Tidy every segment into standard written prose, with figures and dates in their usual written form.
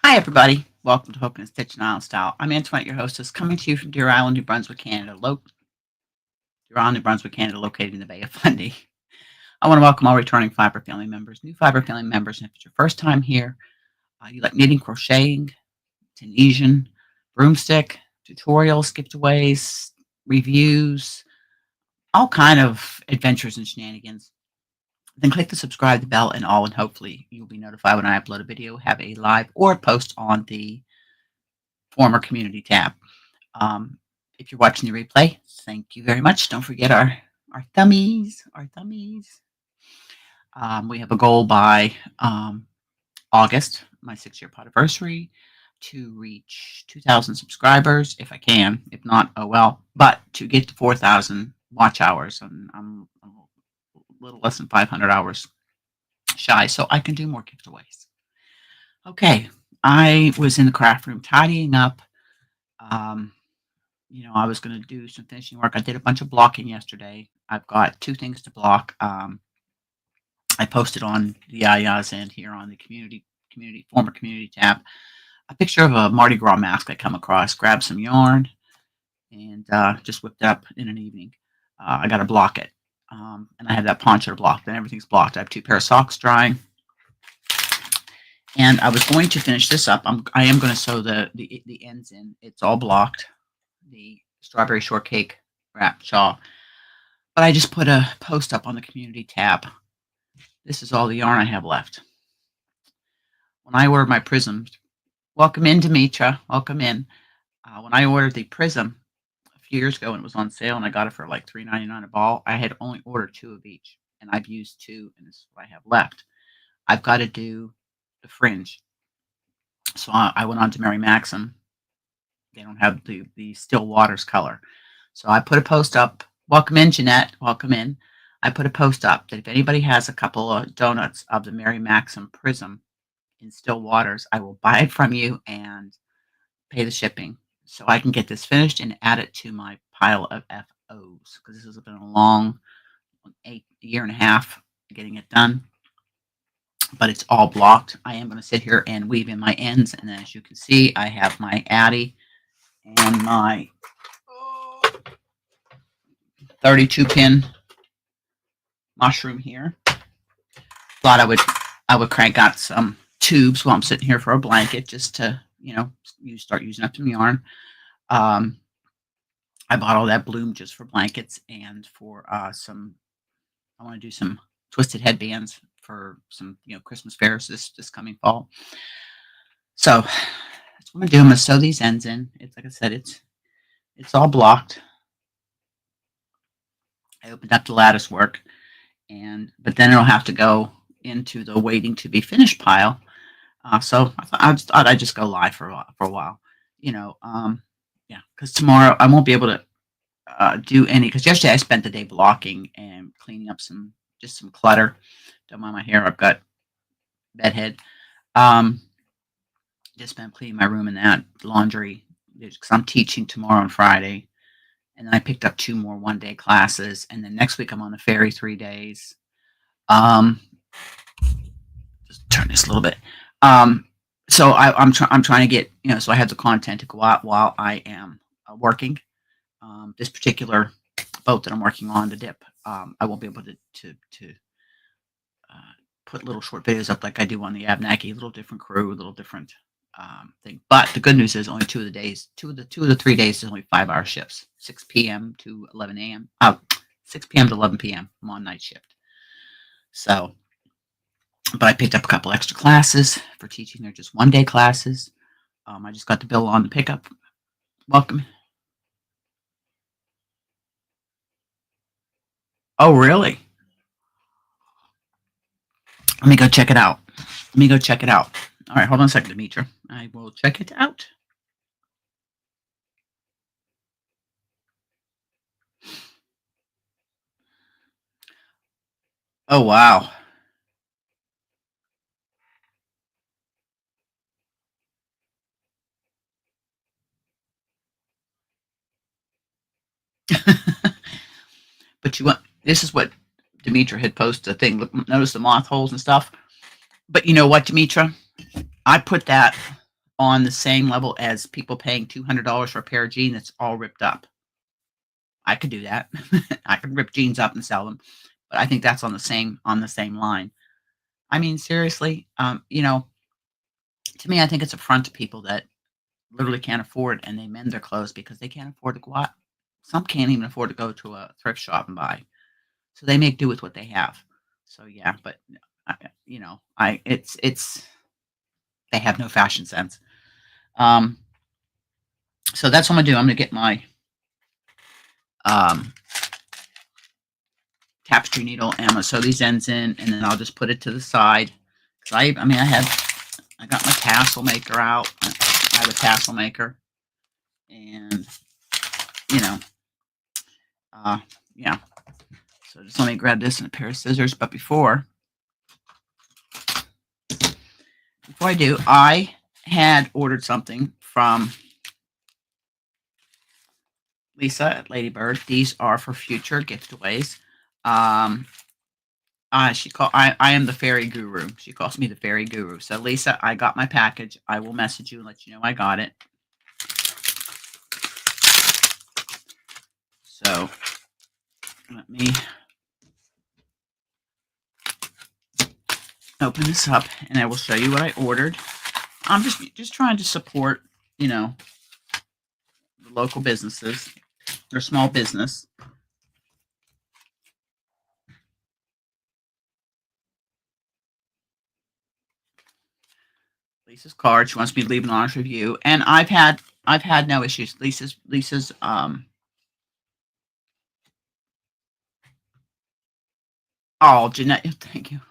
Hi, everybody. Welcome to Hook and Stitch and Island Style. I'm Antoinette, your hostess, coming to you from Deer Island, New Brunswick, Canada. Deer Island, New Brunswick, Canada, located in the Bay of Fundy. I want to welcome all returning Fiber family members, new Fiber family members, and if it's your first time here, you like knitting, crocheting, Tunisian, broomstick, tutorials, giveaways, reviews, all kind of adventures and shenanigans, then click the subscribe, the bell, and all, and hopefully you'll be notified when I upload a video, have a live or post on the former community tab. Um, if you're watching the replay, thank you very much. Don't forget our thummies, our thummies. We have a goal by August, my 6-year anniversary, to reach 2,000 subscribers if I can. If not, oh well. But to get to 4,000 watch hours, I'm a little less than 500 hours shy, so I can do more giveaways. Okay, I was in the craft room tidying up. I was going to do some finishing work. I did a bunch of blocking yesterday. I've got 2 things to block. I posted on the Yaya's and here on the former community tab, a picture of a Mardi Gras mask I come across. Grabbed some yarn and just whipped it up in an evening. I got to block it. And I have that poncho blocked, and everything's blocked. I have 2 pair of socks drying. And I was going to finish this up. I am going to sew the ends in. It's all blocked. The strawberry shortcake wrap shawl. But I just put a post up on the community tab. This is all the yarn I have left. When I ordered my prisms, welcome in, Demetra. Welcome in. When I ordered the prism a few years ago and it was on sale and I got it for like $3.99 a ball, I had only ordered 2 of each. And I've used 2, and this is what I have left. I've got to do the fringe. So I went on to Mary Maxim. They don't have the Still Waters color. So I put a post up. Welcome in, Jeanette. Welcome in. I put a post up that if anybody has a couple of donuts of the Mary Maxim Prism in Still Waters, I will buy it from you and pay the shipping so I can get this finished and add it to my pile of FOs, because this has been a long year and a half getting it done. But it's all blocked. I am going to sit here and weave in my ends, and then as you can see, I have my Addy and my 32-pin mushroom here. Thought I would crank out some tubes while I'm sitting here for a blanket, just to start using up some yarn. I bought all that bloom just for blankets and for I want to do some twisted headbands for some Christmas fairs this coming fall. So that's what I'm gonna do. I'm gonna sew these ends in. It's like I said, it's all blocked. I opened up the lattice work, but then it'll have to go into the waiting to be finished pile. So I thought I'd just go live for a while. Because tomorrow I won't be able to do any. Because yesterday I spent the day blocking and cleaning up some clutter. Don't mind my hair. I've got bedhead. Just been cleaning my room and that laundry, because I'm teaching tomorrow and Friday, and then I picked up 2 more one-day classes, and then next week I'm on the ferry 3 days. Just turn this a little bit. So I'm trying to get so I have the content to go out while I am working. This particular boat that I'm working on, the dip, I won't be able to put little short videos up like I do on the Abnaki. A little different crew, a little different thing. But the good news is only 2 of the 3 days is only 5-hour shifts, 6 p.m. to 11 a.m. 6 p.m. to 11 p.m. I'm on night shift. So, but I picked up a couple extra classes for teaching. They're just 1-day classes. I just got the bill on the pickup. Welcome. Oh, really? Let me go check it out. All right, hold on a second, Demetra. I will check it out. Oh, wow. But this is what Demetra had posted a thing. Notice the moth holes and stuff. But you know what, Demetra? I put that on the same level as people paying $200 for a pair of jeans that's all ripped up. I could do that. I could rip jeans up and sell them, but I think that's on the same line. I mean, seriously, to me, I think it's a front to people that literally can't afford and they mend their clothes because they can't afford to go out. Some can't even afford to go to a thrift shop and buy, so they make do with what they have. So yeah, but I, I it's they have no fashion sense. Um, so that's what I'm gonna do. I'm gonna get my um, tapestry needle and I'm gonna sew these ends in, and then I'll just put it to the side. Cause I mean, I got my tassel maker out. I have a tassel maker, and you know, uh, yeah. So just let me grab this and a pair of scissors. But before I do, I had ordered something from Lisa at Ladybird. These are for future giveaways. Um, I am the fairy guru. She calls me the fairy guru. So Lisa, I got my package. I will message you and let you know I got it. So let me open this up and I will show you what I ordered. I'm just trying to support, the local businesses or small business. Lisa's card. She wants me to leave an honest review, and I've had no issues. Lisa's oh, Jeanette, thank you.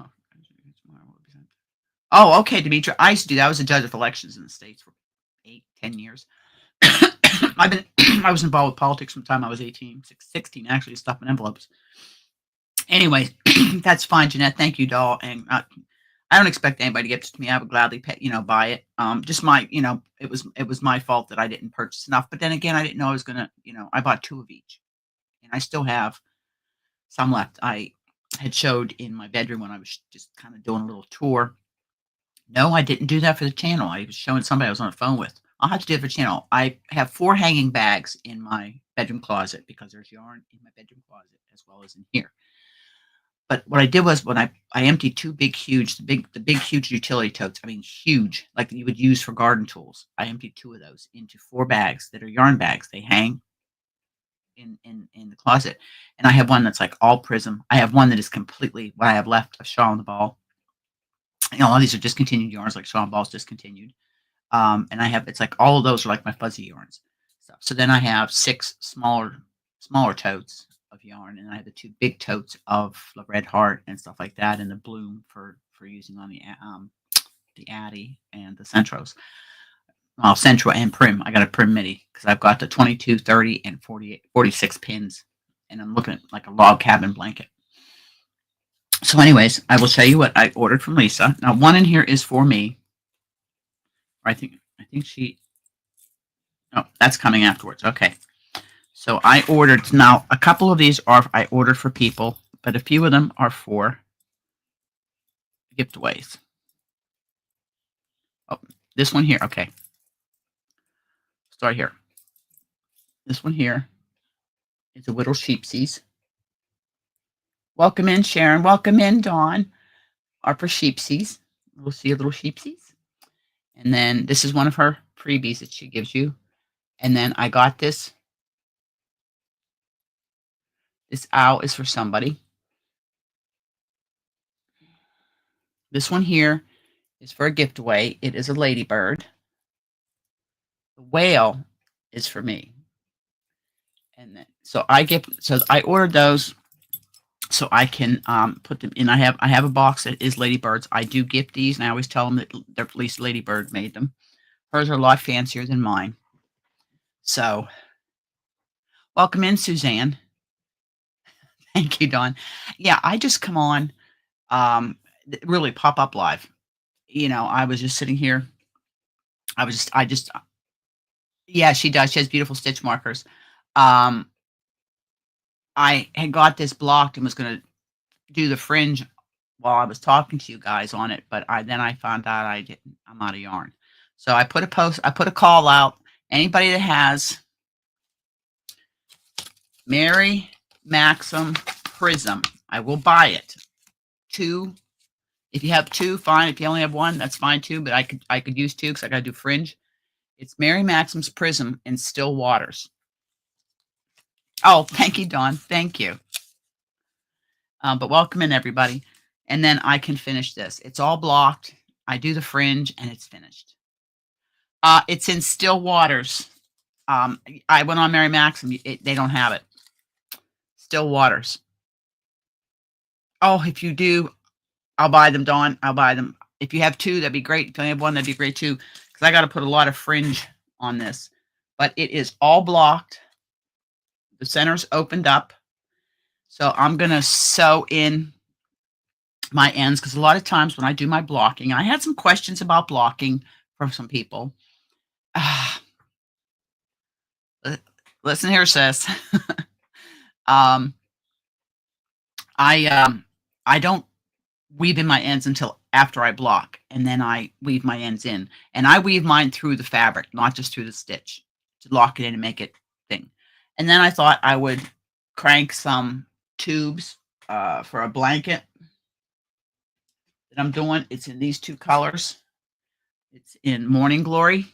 Oh, okay, Demetra. I used to do that. I was a judge of elections in the States for 8, 10 years. I was involved with politics from the time I was 18, 16, actually, stuffing envelopes. Anyway, that's fine, Jeanette. Thank you, doll. And I don't expect anybody to get to me. I would gladly pay, buy it. Just it was my fault that I didn't purchase enough. But then again, I didn't know I was gonna, I bought 2 of each, and I still have some left. I had showed in my bedroom when I was just kind of doing a little tour. No, I didn't do that for the channel. I was showing somebody I was on the phone with. I'll have to do it for channel. I have 4 hanging bags in my bedroom closet because there's yarn in my bedroom closet as well as in here. But what I did was when I emptied 2 big, huge utility totes. I mean, huge, like you would use for garden tools. I emptied 2 of those into 4 bags that are yarn bags. They hang in the closet, and I have one that's like all prism. I have one that is completely what I have left of Shaw and the Ball. All these are discontinued yarns, like Shaw and Ball's discontinued. And it's like all of those are like my fuzzy yarns stuff. So then I have 6 smaller totes of yarn, and I have the 2 big totes of the Red Heart and stuff like that, and the Bloom for using on the Addy and the Centros. Well, Centro and Prim. I got a Prim midi because I've got the 22, 30, and 46 pins, and I'm looking at like a log cabin blanket. So, anyways, I will show you what I ordered from Lisa. Now, one in here is for me. I think she. Oh, that's coming afterwards. Okay. So I ordered. Now, a couple of these I ordered for people, but a few of them are for giveaways. Oh, this one here. Okay. Start here. This one here is a Whittle Sheepsies. Welcome in, Sharon. Welcome in, Dawn. Are for Sheepsies. We'll see a little Sheepsies. And then this is one of her freebies that she gives you. And then I got this. This owl is for somebody. This one here is for a giveaway. It is a ladybird. The whale is for me. And then so I ordered those so I can put them in. I have a box that is ladybirds. I do gift these, and I always tell them that they're at least Ladybird made them. Hers are a lot fancier than mine. So welcome in, Suzanne. Thank you, Dawn. Yeah, I just come on really pop up live. I was just sitting here. I just yeah, she does. She has beautiful stitch markers. Um, I had got this blocked and was going to do the fringe while I was talking to you guys on it, but then I found out I didn't. I'm out of yarn. So I put a call out. Anybody that has Mary Maxim Prism, I will buy it. 2. If you have 2, fine. If you only have 1, that's fine too. But I could use 2 because I got to do fringe. It's Mary Maxim's Prism in still waters. Oh, thank you, Dawn. Thank you. But welcome in, everybody. And then I can finish this. It's all blocked. I do the fringe, and it's finished. It's in still waters. I went on Mary Maxim. They don't have it. Still waters. Oh, if you do, I'll buy them, Dawn. I'll buy them. If you have 2, that'd be great. If you only have 1, that'd be great too. Because I got to put a lot of fringe on this. But it is all blocked. The center's opened up. So I'm going to sew in my ends because a lot of times when I do my blocking, I had some questions about blocking from some people. Listen here, sis. I don't weave in my ends until after I block, and then I weave my ends in. And I weave mine through the fabric, not just through the stitch, to lock it in and make it thing. And then I thought I would crank some tubes for a blanket that I'm doing. It's in these 2 colors. It's in Morning Glory.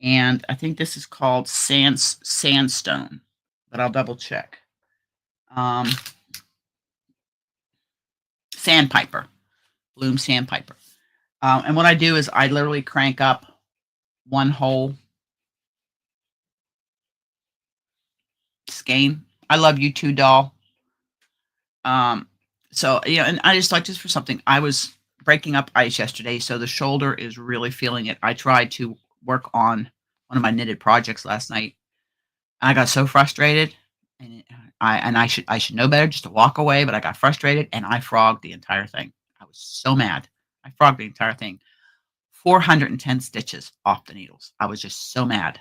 And I think this is called Sandstone, but I'll double check. Sandpiper, Bloom Sandpiper. And what I do is I literally crank up 1 whole skein. I love you too, doll. So, yeah, and I just like this for something. I was breaking up ice yesterday, so the shoulder is really feeling it. I tried to work on one of my knitted projects last night. I got so frustrated, and I should know better just to walk away, but I got frustrated and I frogged the entire thing. I was so mad. I frogged the entire thing. 410 stitches off the needles. I was just so mad.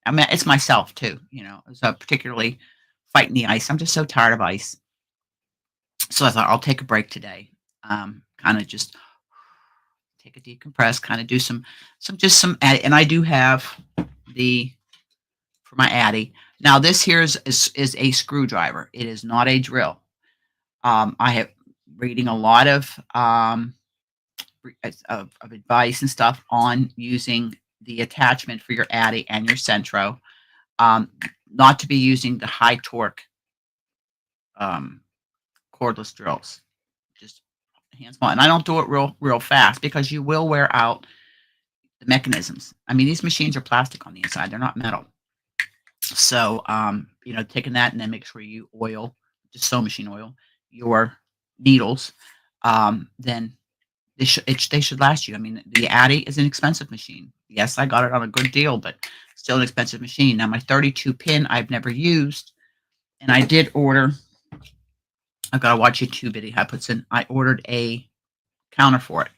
I mean, it's myself too, so particularly fighting the ice. I'm just so tired of ice. So I thought I'll take a break today. Kind of just take a decompress, kind of do some, and I do have for my Addy. Now this here is a screwdriver. It is not a drill. I have reading a lot of advice and stuff on using the attachment for your Addy and your Centro. Not to be using the high torque cordless drills. Just hands on. And I don't do it real fast because you will wear out the mechanisms. I mean, these machines are plastic on the inside. They're not metal. So, taking that and then make sure you oil, just sewing machine oil, your needles, then they should last you. I mean, the Addy is an expensive machine. Yes, I got it on a good deal, but still an expensive machine. Now, my 32 pin I've never used, and I did order. I've got to watch YouTube video. I ordered a counter for it,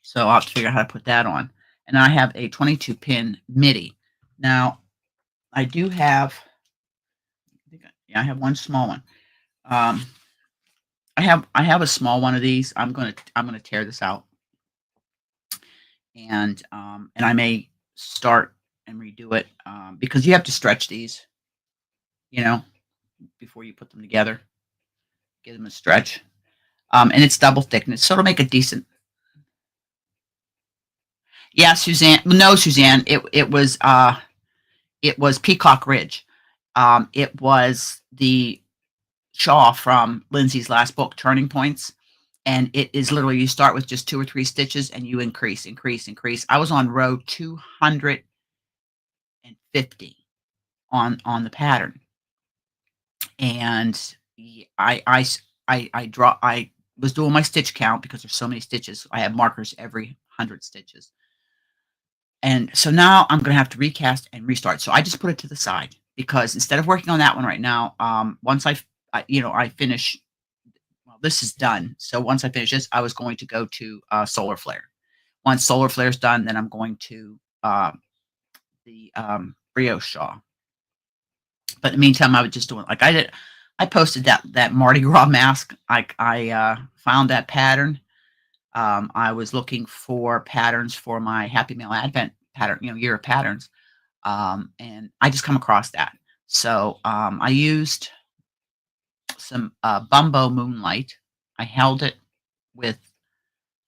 so I'll have to figure out how to put that on. And I have a 22 pin MIDI. Now, I do have. I have one small one. I have a small one of these. I'm gonna tear this out, and I may start and redo it because you have to stretch these, before you put them together. Give them a stretch, and it's double thickness, so it'll make a decent. Yeah, Suzanne. No, Suzanne. It was Peacock Ridge. It was the shawl from Lindsay's last book, Turning Points. And it is literally, you start with just 2 or 3 stitches and you increase. I was on row 250 on the pattern. And I was doing my stitch count because there's so many stitches. I have markers every 100 stitches. And so now I'm going to have to recast and restart. So I just put it to the side because instead of working on that one right now, once I finish, well, this is done. So once I finish this, I was going to go to Solar Flare. Once Solar Flare is done, then I'm going to the brioche shawl. But in the meantime, I was just doing like I did. I posted that Mardi Gras mask. I found that pattern. I was looking for patterns for my Happy Mail Advent pattern, year of patterns, and I just come across that. So I used some Bumbo Moonlight. I held it with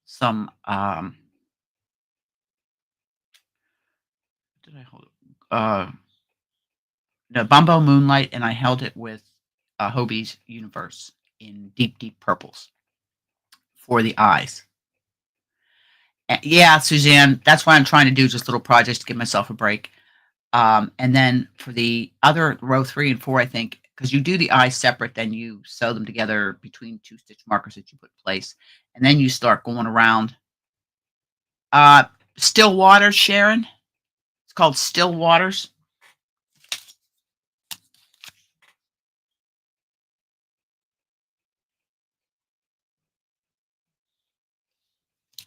some. Did I hold it? The Bumbo Moonlight, and I held it with Hobie's Universe in deep, deep purples for the eyes. Yeah, Suzanne, that's why I'm trying to do just little projects to give myself a break. And then for the other row 3 and 4, I think, because you do the eyes separate, then you sew them together between 2 stitch markers that you put in place, and then you start going around. Still Waters, Sharon. It's called Still Waters.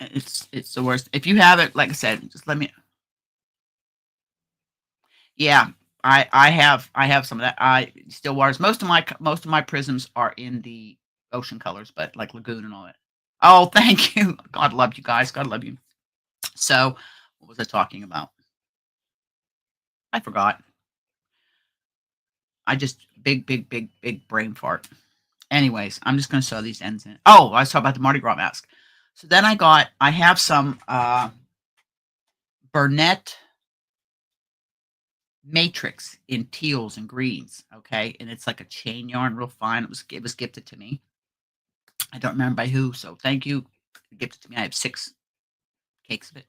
It's the worst. If you have it, like I said, just let me. Yeah, I have some of that. I Still Waters. Most of my prisms are in the ocean colors, but like lagoon and all that. Oh, thank you. God love you guys. God love you. So, what was I talking about? I forgot. I just big, big, big, big brain fart. Anyways, I'm just gonna sew these ends in. Oh, I was talking about the Mardi Gras mask. So then I have some Burnett Matrix in teals and greens. Okay, and it's like a chain yarn, real fine. It was gifted to me. I don't remember by who, so thank you. Gifted to me. I have 6 cakes of it,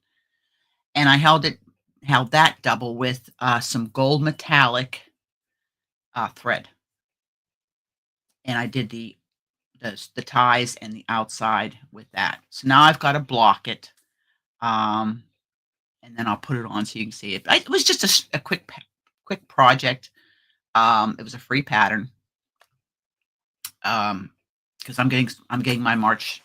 and I held that double with some gold metallic thread, and I did the ties and the outside with that. So now I've got to block it, and then I'll put it on so you can see it. It was just a quick project. It was a free pattern because I'm getting my March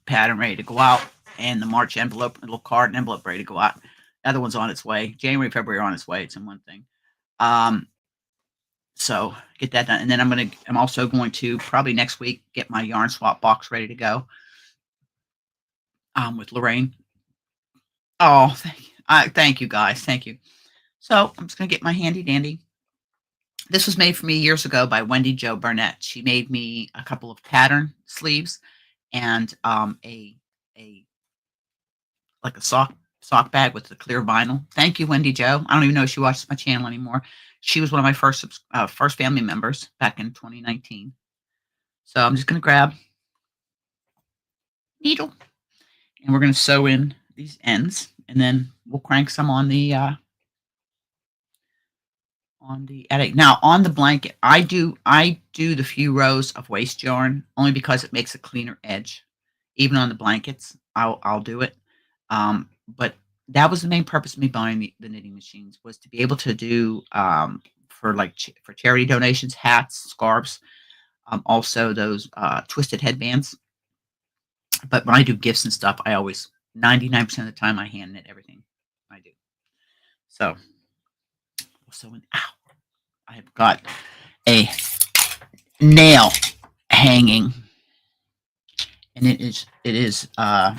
pattern ready to go out, and the March envelope, little card and envelope ready to go out. The other one's on its way. January, February are on its way. It's in one thing. So get that done, and then I'm also going to probably next week get my yarn swap box ready to go. With Lorraine. Oh, thank you guys. Thank you. So I'm just gonna get my handy dandy. This was made for me years ago by Wendy Jo Burnett. She made me a couple of pattern sleeves and a like a sock bag with the clear vinyl. Thank you, Wendy Jo. I don't even know if she watches my channel anymore. She was one of my first family members back in 2019. So I'm just gonna grab needle and we're gonna sew in these ends, and then we'll crank some on the attic. Now on the blanket, I do the few rows of waste yarn only because it makes a cleaner edge. Even on the blankets, I'll do it. But that was the main purpose of me buying the knitting machines, was to be able to do for like for charity donations, hats, scarves, also those twisted headbands. But when I do gifts and stuff, I always 99% of the time I hand knit everything I do. So ow, I have got a nail hanging, and it is oh,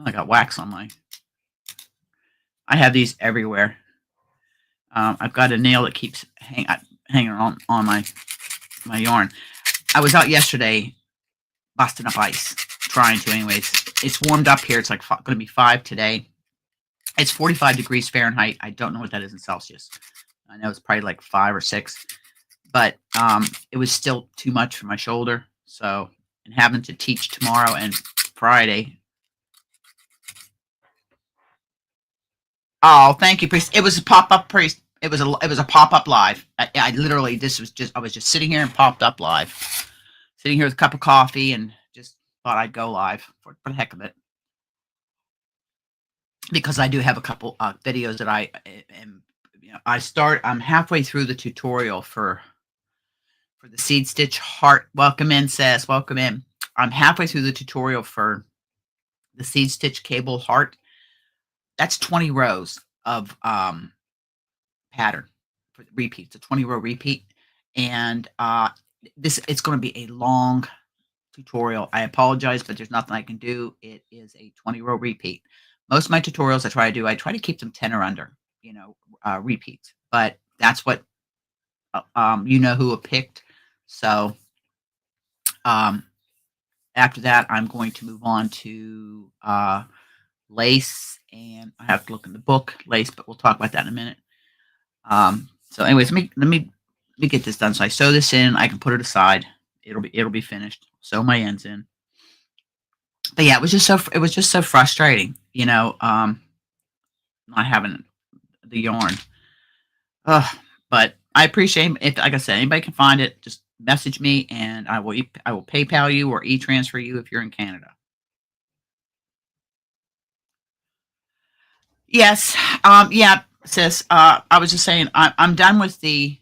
I got wax on my. I have these everywhere. I've got a nail that keeps hanging on my yarn. I was out yesterday busting up ice, trying to anyways. It's warmed up here. It's like going to be 5 today. It's 45 degrees Fahrenheit. I don't know what that is in Celsius. I know it's probably like 5 or 6, but it was still too much for my shoulder. So, and having to teach tomorrow and Friday. Oh, thank you, priest. It was a pop up, priest. It was a pop up live. I literally I was just sitting here and popped up live, sitting here with a cup of coffee and just thought I'd go live for the heck of it, because I do have a couple videos that I am. I'm halfway through the tutorial for the seed stitch heart. Welcome in, Sess. Welcome in. I'm halfway through the tutorial for the seed stitch cable heart. That's 20 rows of pattern for the repeat. It's a 20 row repeat, and it's going to be a long tutorial. I apologize, but there's nothing I can do. It is a 20-row repeat. Most of my tutorials I try to keep them 10 or under, repeats. But that's what who have picked. So um, after that, I'm going to move on to lace, and I have to look in the book lace, but we'll talk about that in a minute. So, anyways, let me get this done. So I sew this in. I can put it aside. It'll be finished. Sew my ends in. But yeah, it was just so frustrating, not having the yarn. Ugh, but I appreciate if, like I said, anybody can find it, just message me and I will PayPal you or e-transfer you if you're in Canada. Yes. Yeah, sis. I was just saying I'm done with the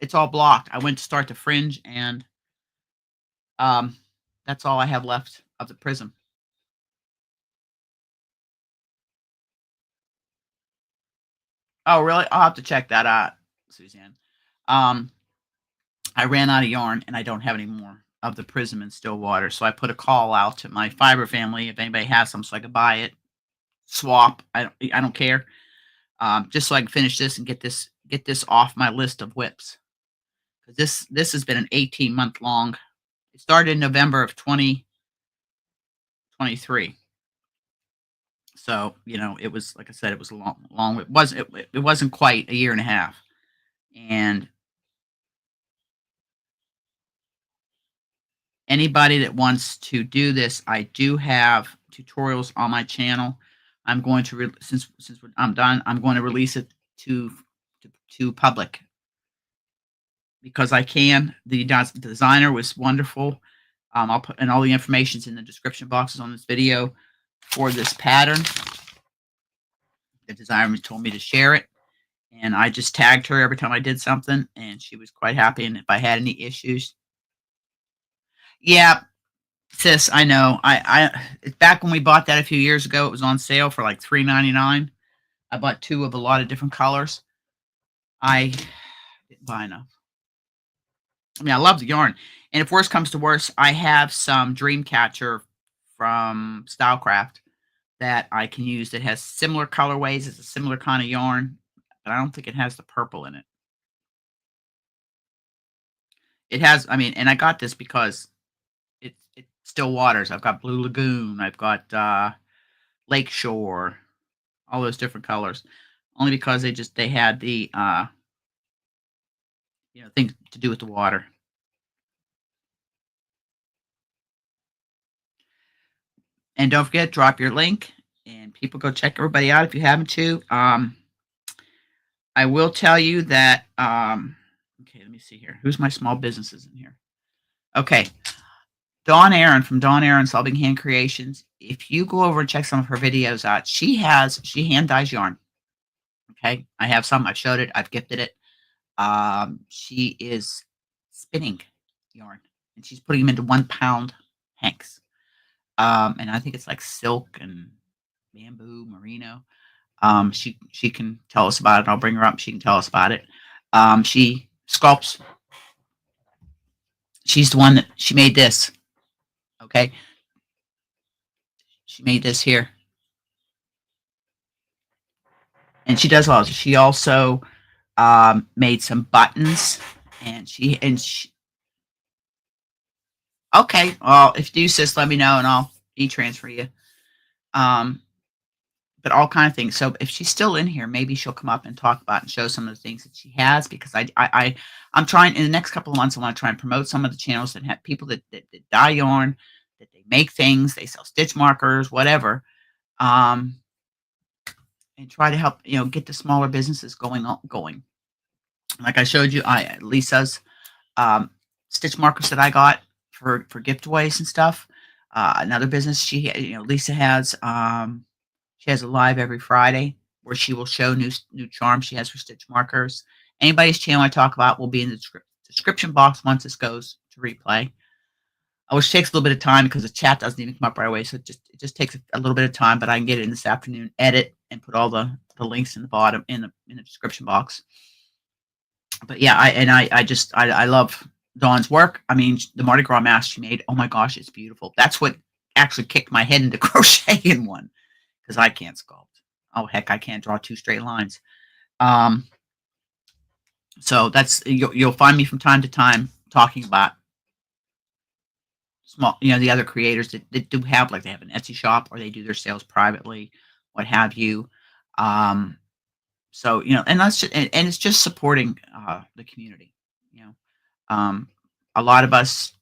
it's all blocked. I went to start the fringe and um that's all I have left of the prism. Oh, really? I'll have to check that out, Suzanne. Um I ran out of yarn and I don't have any more of the prism in still water. So I put a call out to my fiber family if anybody has some so I could buy it, swap. I don't care. Just so I can finish this and get this off my list of whips. 'Cause this has been an 18-month long. It started in November of 2023. So, it was like I said, it was a long it wasn't quite a year and a half. And anybody that wants to do this, I do have tutorials on my channel. I'm going to since I'm done, I'm going to release it to to public because I can. The designer was wonderful. I'll put and all the information's in the description boxes on this video for this pattern. The designer told me to share it, and I just tagged her every time I did something, and she was quite happy. And if I had any issues, yeah, sis, I know. Back when we bought that a few years ago, it was on sale for like $3.99. I bought two of a lot of different colors. I didn't buy enough. I mean, I love the yarn, and if worse comes to worse, I have some Dreamcatcher from Stylecraft that I can use that has similar colorways. It's a similar kind of yarn, but I don't think it has the purple in it. It has, I mean, and I got this because it's still waters. I've got Blue Lagoon, I've got Lakeshore, all those different colors. Only because they had the things to do with the water. And don't forget, drop your link and people go check everybody out if you haven't to. I will tell you that okay, let me see here. Who's my small businesses in here? Okay. Dawn Aaron from Dawn Aaron's Helping Hand Creations. If you go over and check some of her videos out, she hand dyes yarn. Okay. I have some. I've showed it. I've gifted it. She is spinning yarn and she's putting them into 1 pound hanks. And I think it's like silk and bamboo, merino. She can tell us about it. I'll bring her up. She can tell us about it. She sculpts. She's the one that she made this. Okay. She made this here. And she does all. She also made some buttons and she okay. Well, if you do, sis, let me know and I'll e-transfer you. But all kind of things. So if she's still in here, maybe she'll come up and talk about and show some of the things that she has because I'm trying in the next couple of months. I want to try and promote some of the channels that have people that dye yarn, that they make things, they sell stitch markers, whatever, and try to help get the smaller businesses going. Like I showed you, Lisa's stitch markers that I got for giveaways and stuff. Another business Lisa has. She has a live every Friday where she will show new charms she has for stitch markers. Anybody's channel I talk about will be in the description box once this goes to replay. Which takes a little bit of time because the chat doesn't even come up right away. So it just takes a little bit of time, but I can get it in this afternoon, edit, and put all the links in the bottom in the description box. But yeah, I love Dawn's work. I mean, the Mardi Gras mask she made, oh my gosh, it's beautiful. That's what actually kicked my head into crocheting one because I can't sculpt. Oh heck, I can't draw two straight lines. Um, so that's you'll find me from time to time talking about small, the other creators that do have, like, they have an Etsy shop or they do their sales privately, what have you. Um, so and that's just, and it's just supporting the community. You know, um, a lot of us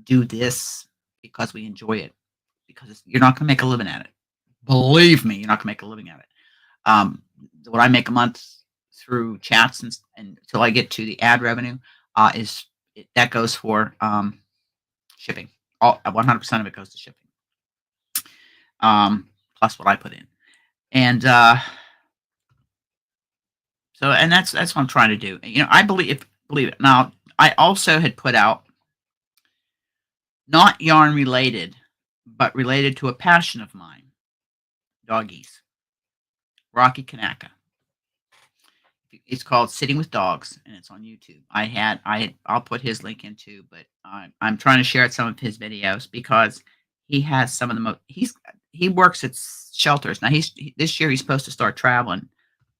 do this because we enjoy it because you're not going to make a living at it. Believe me, you're not going to make a living at it. Um, what I make a month through chats and until I get to the ad revenue that goes for shipping. All 100% of it goes to shipping, plus what I put in, and and that's what I'm trying to do. I believe it. Now, I also had put out, not yarn related, but related to a passion of mine, doggies. Rocky Kanaka. It's called Sitting with Dogs, and it's on YouTube. I'll put his link in too, but I'm trying to share some of his videos because he has some of the most. He works at shelters now. This year he's supposed to start traveling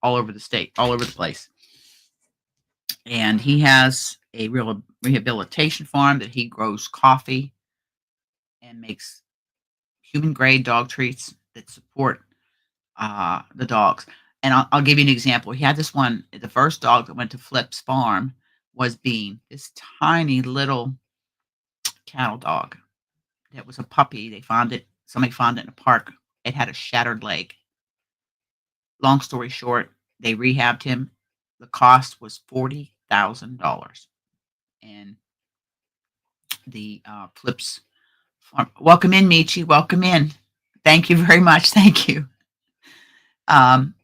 all over the state, all over the place, and he has a real rehabilitation farm that he grows coffee and makes human grade dog treats that support the dogs. And I'll give you an example. He had this one. The first dog that went to Flip's farm was Bean, this tiny little cattle dog. That was a puppy. Somebody found it in a park. It had a shattered leg. Long story short, they rehabbed him. The cost was $40,000. And the Flip's farm. Welcome in, Michi. Welcome in. Thank you very much. Thank you. Um,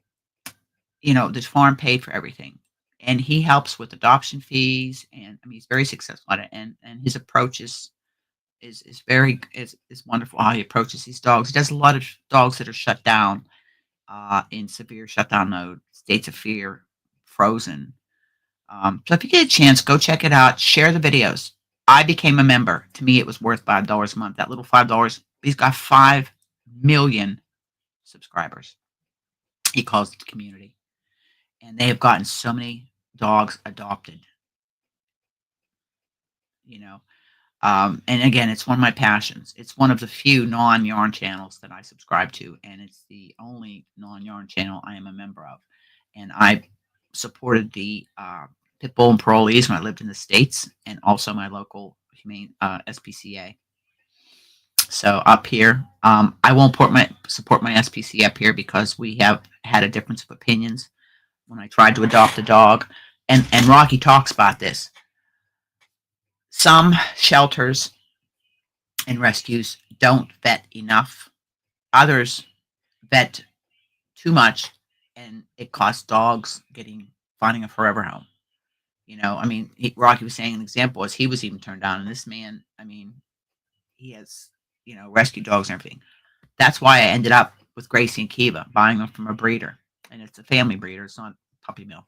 this farm paid for everything, and he helps with adoption fees, and I mean, he's very successful at it, and his approach is wonderful how he approaches these dogs. He does a lot of dogs that are shut down, in severe shutdown mode, states of fear, frozen. So if you get a chance, go check it out. Share the videos. I became a member. To me, it was worth $5 a month. That little $5. He's got 5 million subscribers. He calls it the community. And they have gotten so many dogs adopted. You know, and again, it's one of my passions. It's one of the few non-yarn channels that I subscribe to, and it's the only non-yarn channel I am a member of. And I supported the pit bull and parolees when I lived in the States, and also my local humane SPCA. So up here, I won't support my SPCA up here because we have had a difference of opinions when I tried to adopt a dog, and Rocky talks about this. Some shelters and rescues don't vet enough. Others vet too much, and it costs dogs finding a forever home. I mean, Rocky was saying an example as he was even turned down, and this man, I mean, he has rescue dogs and everything. That's why I ended up with Gracie and Kiva, buying them from a breeder, and it's a family breeder. It's not puppy mill.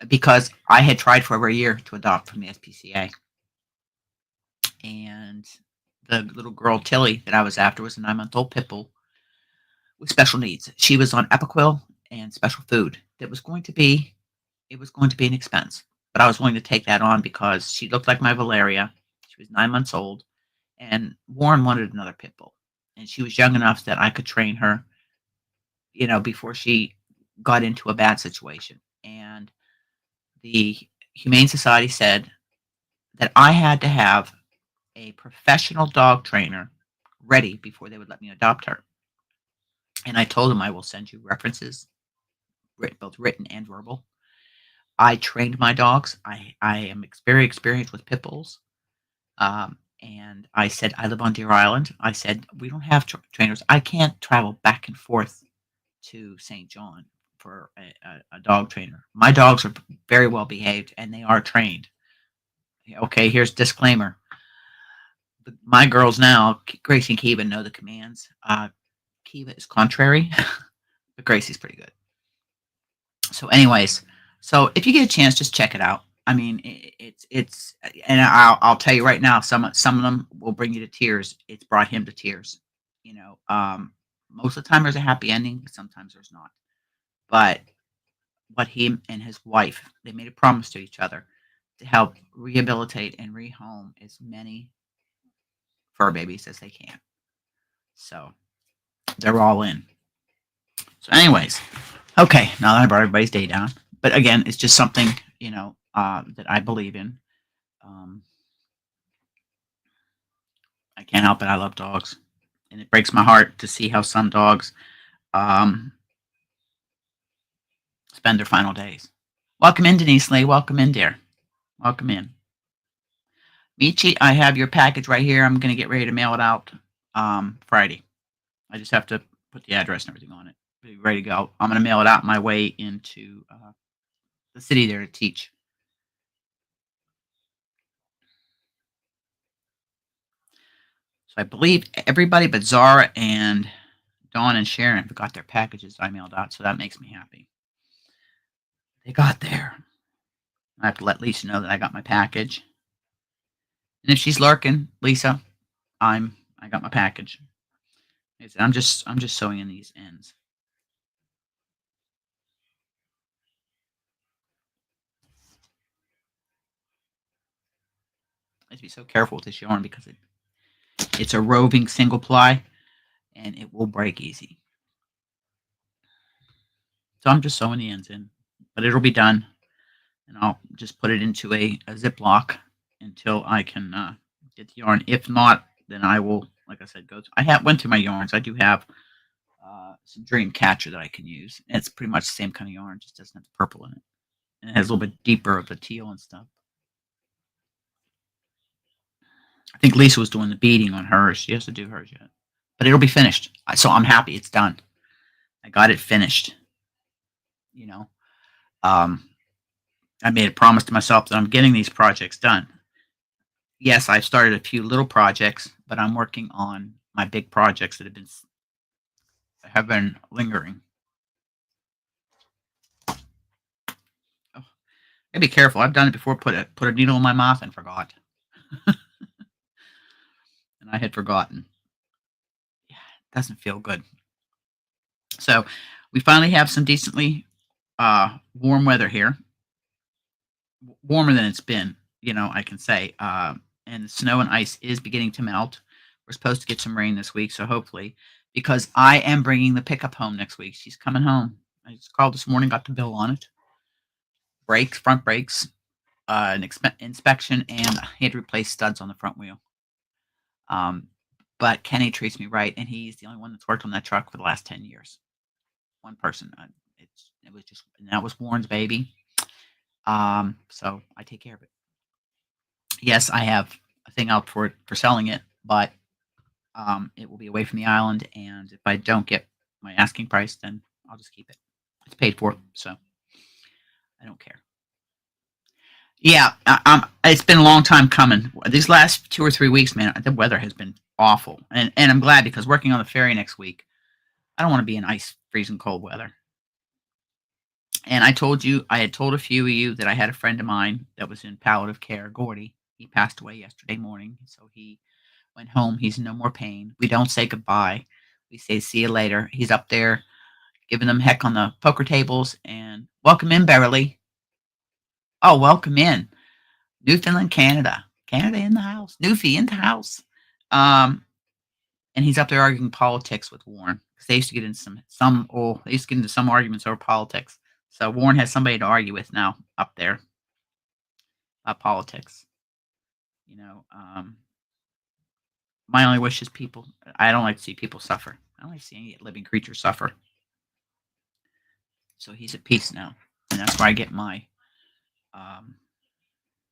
Because I had tried for over a year to adopt from the SPCA. And the little girl, Tilly, that I was after was a 9-month-old pit bull with special needs. She was on Epiquil and special food. It was going to be an expense, but I was willing to take that on because she looked like my Valeria. She was 9 months old, and Warren wanted another pit bull, and she was young enough that I could train her, before she got into a bad situation. And the Humane Society said that I had to have a professional dog trainer ready before they would let me adopt her. And I told them I will send you references, both written and verbal. I trained my dogs. I am very experienced with pit bulls. And I said, I live on Deer Island. I said, we don't have trainers. I can't travel back and forth to St. John for a dog trainer. My dogs are very well behaved, and they are trained. Okay, here's disclaimer. My girls now, Gracie and Kiva, know the commands. Kiva is contrary, but Gracie's pretty good. So anyways, if you get a chance, just check it out. I mean, it's and I'll tell you right now, some of them will bring you to tears. It's brought him to tears. You know, most of the time there's a happy ending, but sometimes there's not. But what he and his wife, they made a promise to each other to help rehabilitate and rehome as many fur babies as they can. So they're all in. So, anyways, okay. Now that I brought everybody's day down, but again, it's just something that I believe in. Um, I can't help it. I love dogs, and it breaks my heart to see how some dogs um, spend their final days. Welcome in, Denise Lee. Welcome in, dear. Welcome in. Michi, I have your package right here. I'm going to get ready to mail it out Friday. I just have to put the address and everything on it. Be ready to go. I'm going to mail it out my way into the city there to teach. So I believe everybody but Zara and Dawn and Sharon have got their packages I mailed out, so that makes me happy. They got there. I have to let Lisa know that I got my package. And if she's lurking, Lisa, I got my package. I'm just sewing in these ends. I have to be so careful with this yarn because it's a roving single ply and it will break easy. So I'm just sewing the ends in, but it'll be done, and I'll just put it into a Ziploc until I can get the yarn. If not, then I will, like I said, went through my yarns. I do have some Dream Catcher that I can use. It's pretty much the same kind of yarn, just doesn't have the purple in it, and it has a little bit deeper of the teal and stuff. I think Lisa was doing the beading on hers. She has to do hers yet, but it'll be finished. So I'm happy it's done. I got it finished. You know, I made a promise to myself that I'm getting these projects done. Yes, I've started a few little projects, but I'm working on my big projects that have been lingering. Oh, gotta be careful. I've done it before. Put a needle in my mouth and forgot, and I had forgotten. Yeah, it doesn't feel good. So we finally have some decently warm weather here, warmer than it's been. I can say, and the snow and ice is beginning to melt. We're supposed to get some rain this week, so hopefully, because I am bringing the pickup home next week. She's coming home. I just called this morning, got the bill on it. Brakes, front brakes, an inspection, and I had to replace studs on the front wheel. But Kenny treats me right, and he's the only one that's worked on that truck for the last 10 years. One person. It was just, and that was Warren's baby. So I take care of it. Yes, I have a thing out for selling it, but it will be away from the island, and if I don't get my asking price, then I'll just keep it. It's paid for, so I don't care. Yeah, it's been a long time coming. These last 2 or 3 weeks, man, the weather has been awful, and I'm glad because working on the ferry next week, I don't want to be in ice, freezing cold weather. And I had told a few of you that I had a friend of mine that was in palliative care, Gordy. He passed away yesterday morning, so he went home. He's in no more pain. We don't say goodbye. We say see you later. He's up there giving them heck on the poker tables. And welcome in, Beverly. Oh, welcome in. Newfoundland, Canada. Canada in the house. Newfie in the house. And he's up there arguing politics with Warren. Because they used to get into they used to get into some arguments over politics. So Warren has somebody to argue with now up there about politics. My only wish is I don't like to see people suffer. I don't like to see any living creature suffer. So he's at peace now. And that's where I get my,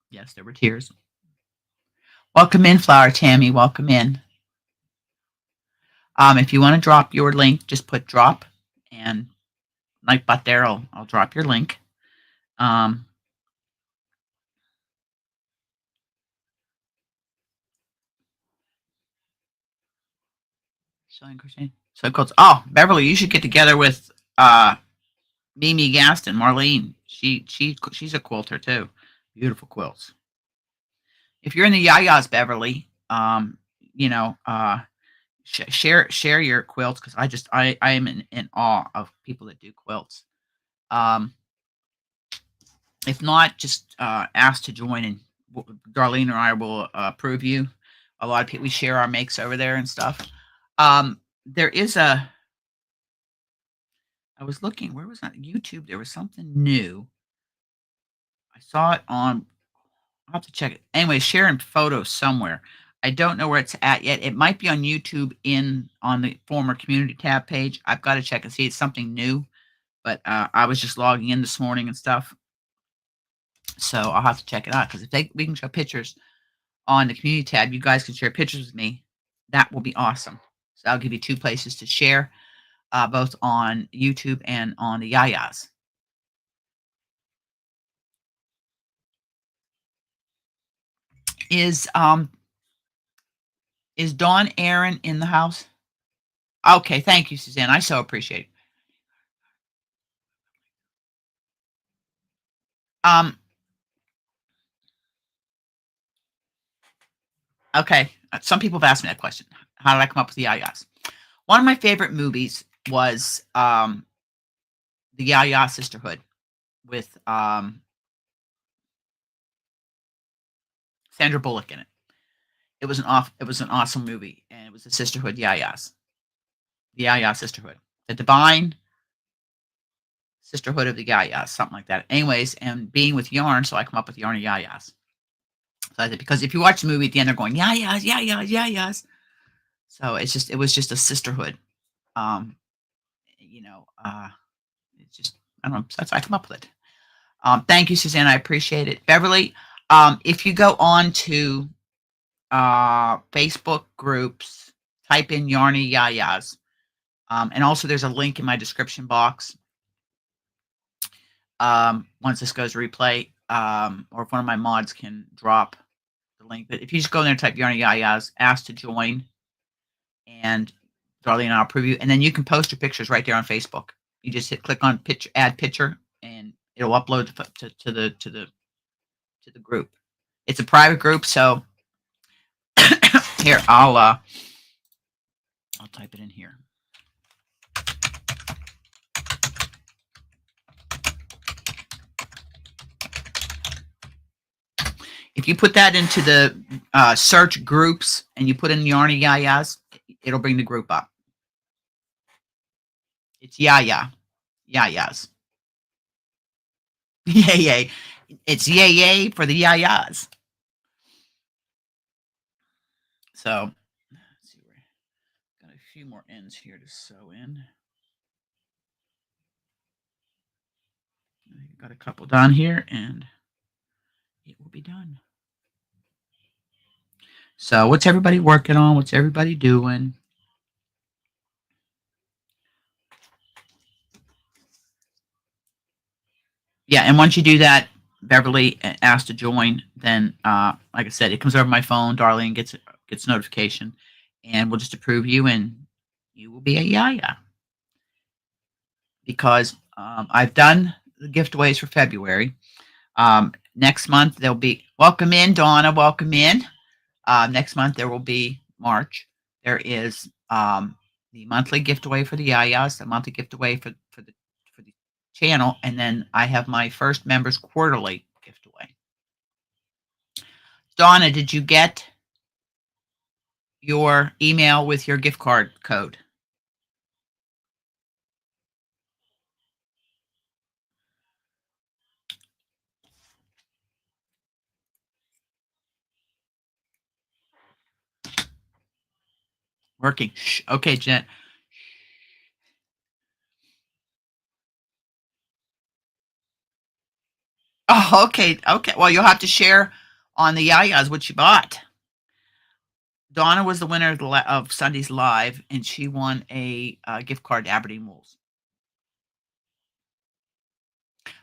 yes, there were tears. Welcome in, Flower Tammy. Welcome in. If you want to drop your link, just put drop and like but there, I'll drop your link. Sewing crochet. So it goes. Oh, Beverly, you should get together with Mimi Gaston, Marlene. She's a quilter too. Beautiful quilts. If you're in the Yayas, Beverly, you know, share your quilts because I am in awe of people that do quilts. Um, if not, just ask to join, and Darlene or I will approve you. A lot of people we share our makes over there and stuff. There is a. I was looking. Where was that? YouTube. There was something new. I saw it on. I'll have to check it. Anyway, sharing photos somewhere. I don't know where it's at yet. It might be on YouTube on the former community tab page. I've got to check and see. It's something new, but I was just logging in this morning and stuff, so I'll have to check it out because if we can show pictures on the community tab, you guys can share pictures with me. That will be awesome. So I'll give you 2 places to share, both on YouTube and on the Yayas. Is Dawn Aaron in the house? Okay, thank you, Suzanne. I so appreciate it. Um, okay. Some people have asked me that question. How did I come up with the Yayas? One of my favorite movies was the Yaya Sisterhood with Sandra Bullock in it. It was an awesome movie, and it was the Sisterhood Yayas, the Yaya Sisterhood, the Divine Sisterhood of the Yayas, something like that. Anyways, and being with Yarn, so I come up with Yarn of Yayas. So I said, because if you watch the movie at the end, they're going Yayas, Yayas, Yayas. So it was just a sisterhood. Um, you know, it's just I don't know. So that's I come up with it. Thank you, Suzanne. I appreciate it, Beverly. If you go on to Facebook groups, type in Yarny Yayas. And also there's a link in my description box. Once this goes to replay, or if one of my mods can drop the link. But if you just go in there and type Yarny Yayas, ask to join, and Darlene and I'll approve you. And then you can post your pictures right there on Facebook. You just click on picture, add picture, and it'll upload to the group. It's a private group, so here I'll type it in here. If you put that into the search groups and you put in Yarny Yayas, it'll bring the group up. It's Yaya. Yayas. Yay, yay. It's yay, yay for the Yayas. So, let's see. Got a few more ends here to sew in. Got a couple down here, and it will be done. So, what's everybody working on? What's everybody doing? Yeah, and once you do that, Beverly asked to join. Then, like I said, it comes over my phone. Darlene gets notification, and we'll just approve you, and you will be a Yaya. Because I've done the giveaways for February. Next month there'll be welcome in Donna, welcome in. Next month there will be March. There is the monthly giveaway for the Yayas, the monthly giveaway for the channel, and then I have my first members quarterly giveaway. Donna, did you get your email with your gift card code? Working. Shh. Okay, Jen. Oh, okay. Okay. Well, you'll have to share on the Yayas what you bought. Donna was the winner of Sunday's Live, and she won a gift card to Aberdeen Wools.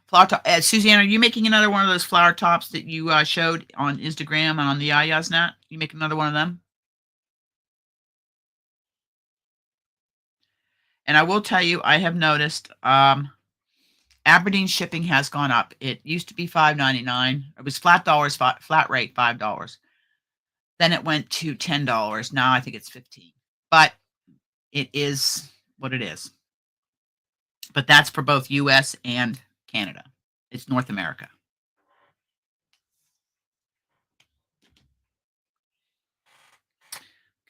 Flower top. Suzanne, are you making another one of those flower tops that you showed on Instagram and on the Yayas Net? You make another one of them? And I will tell you, I have noticed, as Aberdeen shipping has gone up. It used to be $5.99. It was flat rate $5. Then it went to $10. Now I think it's 15. But it is what it is. But that's for both US and Canada. It's North America.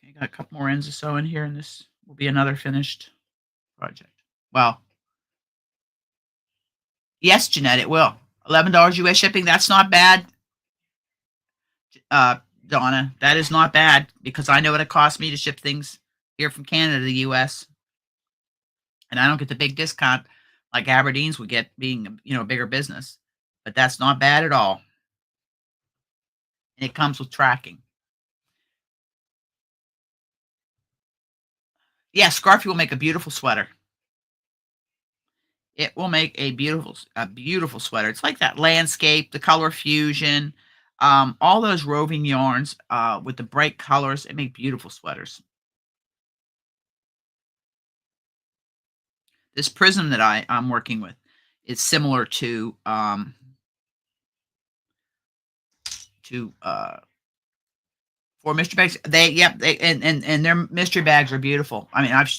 Okay, got a couple more ends or so in here, and this will be another finished project. Well, yes, Jeanette, it will. $11 US shipping. That's not bad. Donna, that is not bad because I know what it costs me to ship things here from Canada to the US. And I don't get the big discount like Aberdeen's would get being, a bigger business. But that's not bad at all. And it comes with tracking. Yeah, Scarfy will make a beautiful sweater. It will make a beautiful sweater. It's like that landscape, the color fusion, all those roving yarns with the bright colors. It make beautiful sweaters. This prism that I'm working with is similar to for mystery bags. And their mystery bags are beautiful. I mean, I've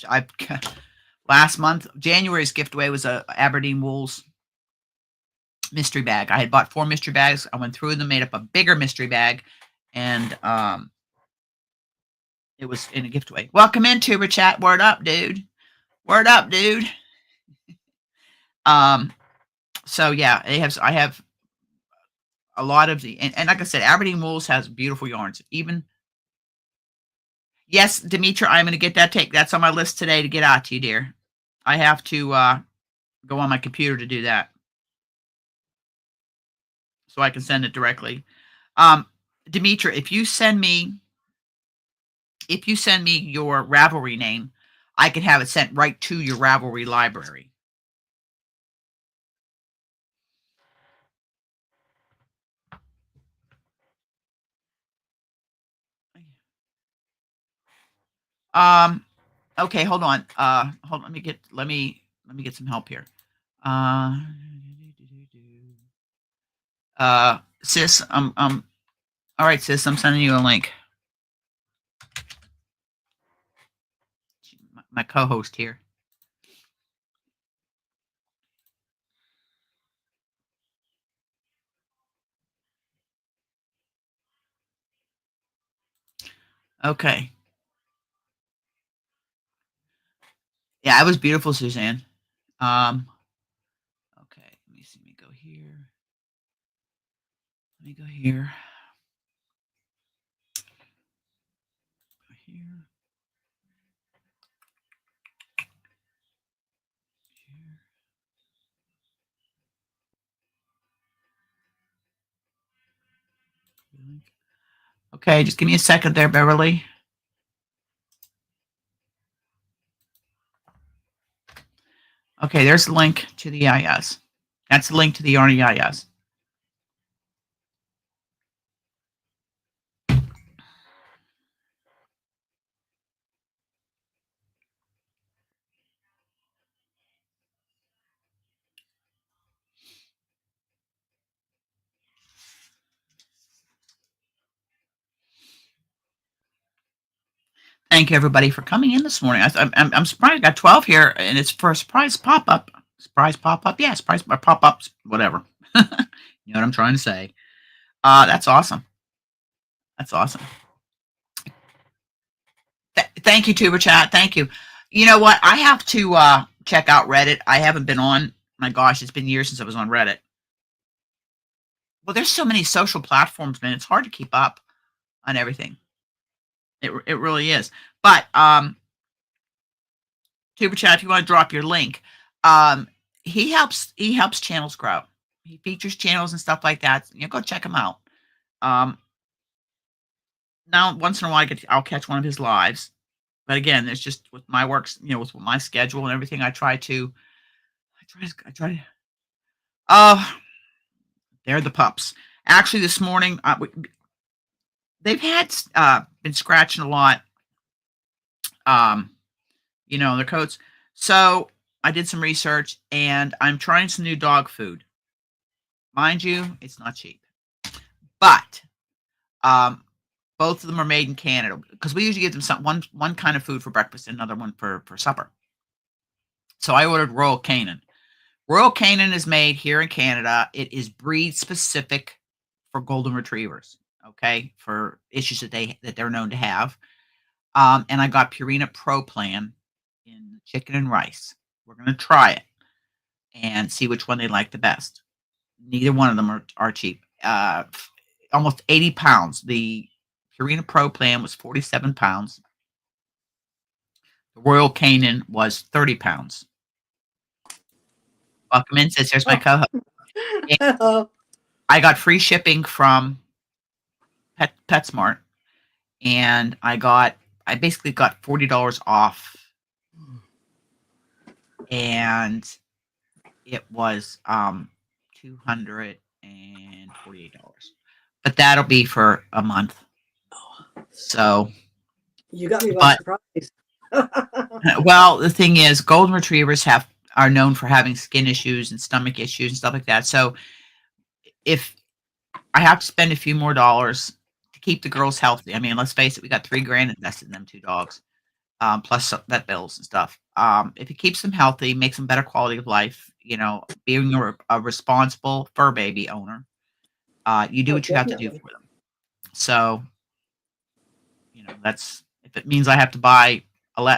last month, January's giveaway was a Aberdeen Wools mystery bag. I had bought 4 mystery bags. I went through them, made up a bigger mystery bag, and it was in a giveaway. Welcome in, Tuber Chat. Word up, dude. Word up, dude. So yeah, I have a lot of the, and like I said, Aberdeen Wools has beautiful yarns. Even yes, Demetra, I'm going to get that's on my list today to get out to you, dear. I have to go on my computer to do that, so I can send it directly. Demetra, if you send me your Ravelry name, I can have it sent right to your Ravelry library. Okay, hold on. Hold on, let me get some help here. Sis, all right, sis, I'm sending you a link. My co-host here. Okay. Yeah, it was beautiful, Suzanne. Okay, let me see. Let me go here. Let me go here. Go here. Here. Okay, just give me a second there, Beverly. Okay, there's the link to the EIS. That's the link to the Yarn EIS. Thank you, everybody, for coming in this morning. I'm surprised I got 12 here, and it's for a surprise pop-up. Surprise pop-up? Yeah, surprise pop-ups, whatever. You know what I'm trying to say. That's awesome. That's awesome. Thank you, Tuber Chat. Thank you. You know what? I have to check out Reddit. I haven't been on. My gosh, it's been years since I was on Reddit. Well, there's so many social platforms, man. It's hard to keep up on everything. It really is. But Tuber Chat, if you want to drop your link, he helps channels grow. He features channels and stuff like that. Go check him out. Now once in a while I'll catch one of his lives, but again, it's just with my works, with my schedule and everything. I try to. They're the pups. Actually, this morning they've had been scratching a lot. Their coats. So I did some research, and I'm trying some new dog food. Mind you, it's not cheap, but um, both of them are made in Canada because we usually give them one kind of food for breakfast and another one for supper. So I ordered Royal Canin. Royal Canin is made here in Canada. It is breed specific for golden retrievers. Okay, for issues that they're known to have. And I got Purina Pro Plan in chicken and rice. We're gonna try it and see which one they like the best. Neither one of them are cheap. Almost 80 pounds. The Purina Pro Plan was 47 pounds. The Royal Canin was 30 pounds. Welcome in, says here's my co-host. Hello. I got free shipping from PetSmart, and I basically got $40 off, and it was $248. But that'll be for a month. So, You got me by but surprise. well, the thing is, golden retrievers are known for having skin issues and stomach issues and stuff like that. So, if I have to spend a few more dollars to keep the girls healthy, I mean, let's face it, we got $3,000 invested in them two dogs, plus vet bills and stuff. If it keeps them healthy, makes them better quality of life, being a responsible fur baby owner, you do Oh, what you have to do definitely. for them. So, that's if it means I have to buy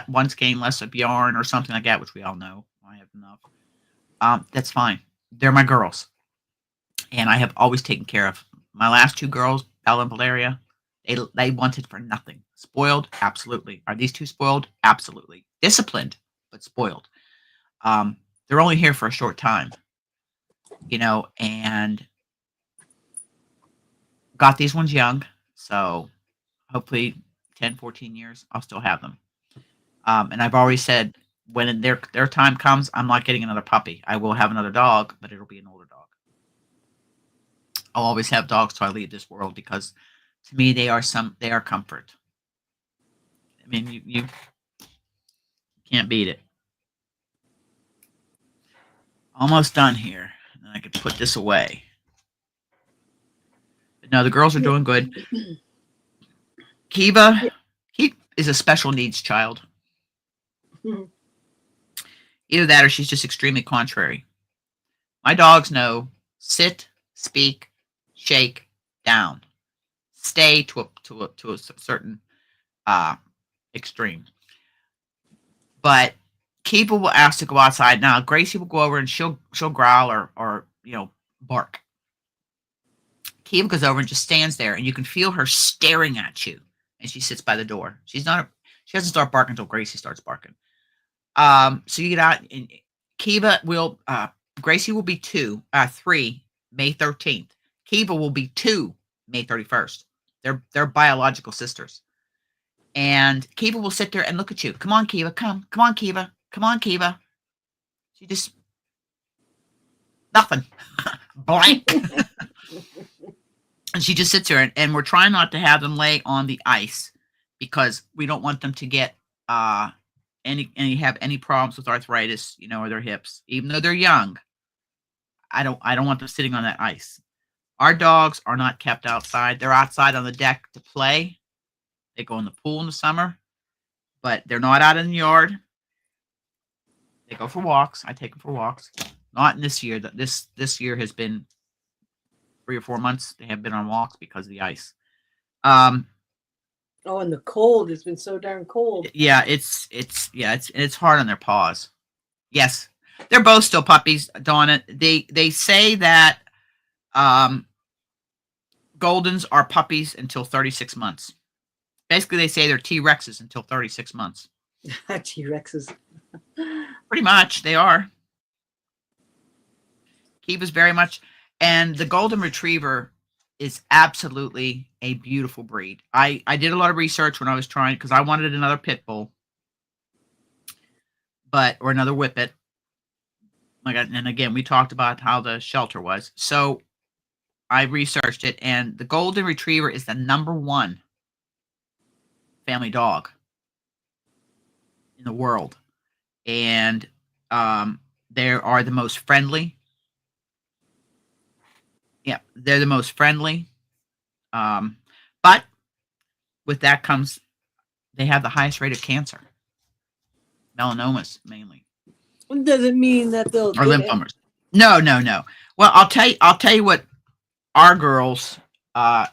one skein less of yarn or something like that, which we all know I have enough. That's fine. They're my girls, and I have always taken care of my last two girls, Bella and Valeria. They wanted for nothing. Spoiled, absolutely. Are these two spoiled? Absolutely. Disciplined, but spoiled. They're only here for a short time, and got these ones young, so hopefully 10, 14 years, I'll still have them. And I've always said when their time comes, I'm not getting another puppy. I will have another dog, but it'll be an older dog. I'll always have dogs till I leave this world because to me they are comfort. I mean, you can't beat it. Almost done here. And I can put this away. But no, the girls are doing good. Kiva, Yeah. he is a special needs child. Either that or she's just extremely contrary. My dogs know sit, speak, shake, down, stay to a certain uh, extreme. But Kiva will ask to go outside. Now Gracie will go over and she'll growl or bark. Kiva goes over and just stands there, and you can feel her staring at you. And she sits by the door. She doesn't start barking until Gracie starts barking. So you get out, and Kiva will Gracie will be 3 May 13th. Kiva will be 2 May 31st. They're biological sisters. And Kiva will sit there and look at you. Come on, Kiva, come on, Kiva, come on, Kiva. She just nothing. Blank. And she just sits there, and we're trying not to have them lay on the ice because we don't want them to get have any problems with arthritis, or their hips. Even though they're young, I don't want them sitting on that ice. Our dogs are not kept outside. They're outside on the deck to play. They go in the pool in the summer, but they're not out in the yard. They go for walks. I take them for walks. Not in this year. This year has been 3 or 4 months. They have been on walks because of the ice. Oh, and the cold has been so darn cold. Yeah, it's hard on their paws. Yes, they're both still puppies, Donna. They say that Goldens are puppies until 36 months. Basically, they say they're T-Rexes until 36 months. T-Rexes. Pretty much, they are. Kiva's very much, and the Golden Retriever is absolutely a beautiful breed. I did a lot of research when I was trying because I wanted another pit bull, or another whippet. My God, and again, we talked about how the shelter was. So I researched it, and the Golden Retriever is the #1 family dog in the world. And They are the most friendly. Yeah, they're the most friendly. But with that comes they have the highest rate of cancer, melanomas mainly, Doesn't mean that they'll or get it. lymphomas. No, no, no. Well, I'll tell you what our girls. Uh,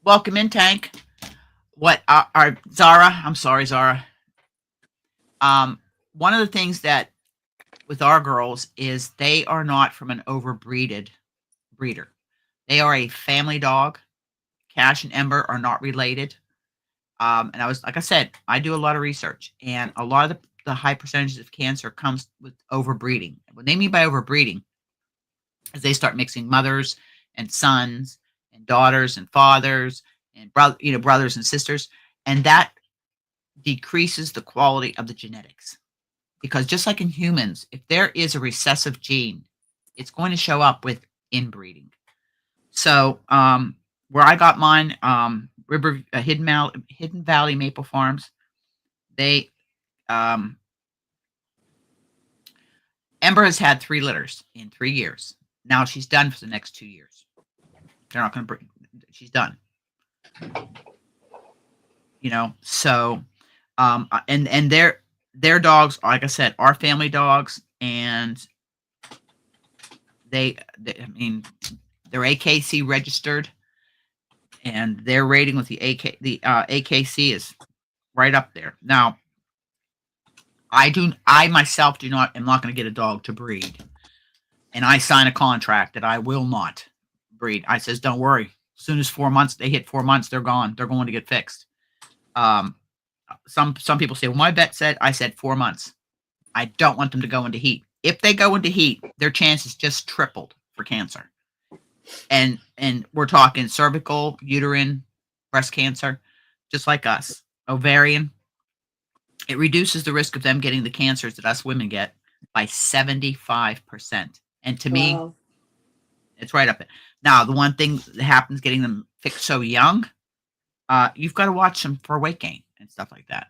Welcome in, Tank. What our Zara? I'm sorry, Zara. Um, One of the things that with our girls is they are not from an overbreeded breeder. They are a family dog. Cash and Ember are not related. And I was, like I said, I do a lot of research, and a lot of the high percentages of cancer comes with overbreeding. What they mean by overbreeding is they start mixing mothers and sons and daughters and fathers and brothers and sisters, and that decreases the quality of the genetics. Because just like in humans, if there is a recessive gene, it's going to show up with inbreeding. So, where I got mine, Hidden Valley Maple Farms, they, Ember has had 3 litters in 3 years. Now she's done for the next 2 years. They're not going to breed. She's done. So, and their dogs, like I said, are family dogs, and I mean, they're AKC registered, and their rating with the AKC is right up there. Now, I myself am not going to get a dog to breed, and I sign a contract that I will not breed. I says, don't worry. As soon as they hit 4 months, they're gone. They're going to get fixed. Some people say, well, my vet said, I said 4 months. I don't want them to go into heat. If they go into heat, their chances just tripled for cancer. And we're talking cervical, uterine, breast cancer, just like us. Ovarian. It reduces the risk of them getting the cancers that us women get by 75%. And to me, it's right up there. Now, the one thing that happens getting them fixed so young, you've got to watch them for weight gain and stuff like that.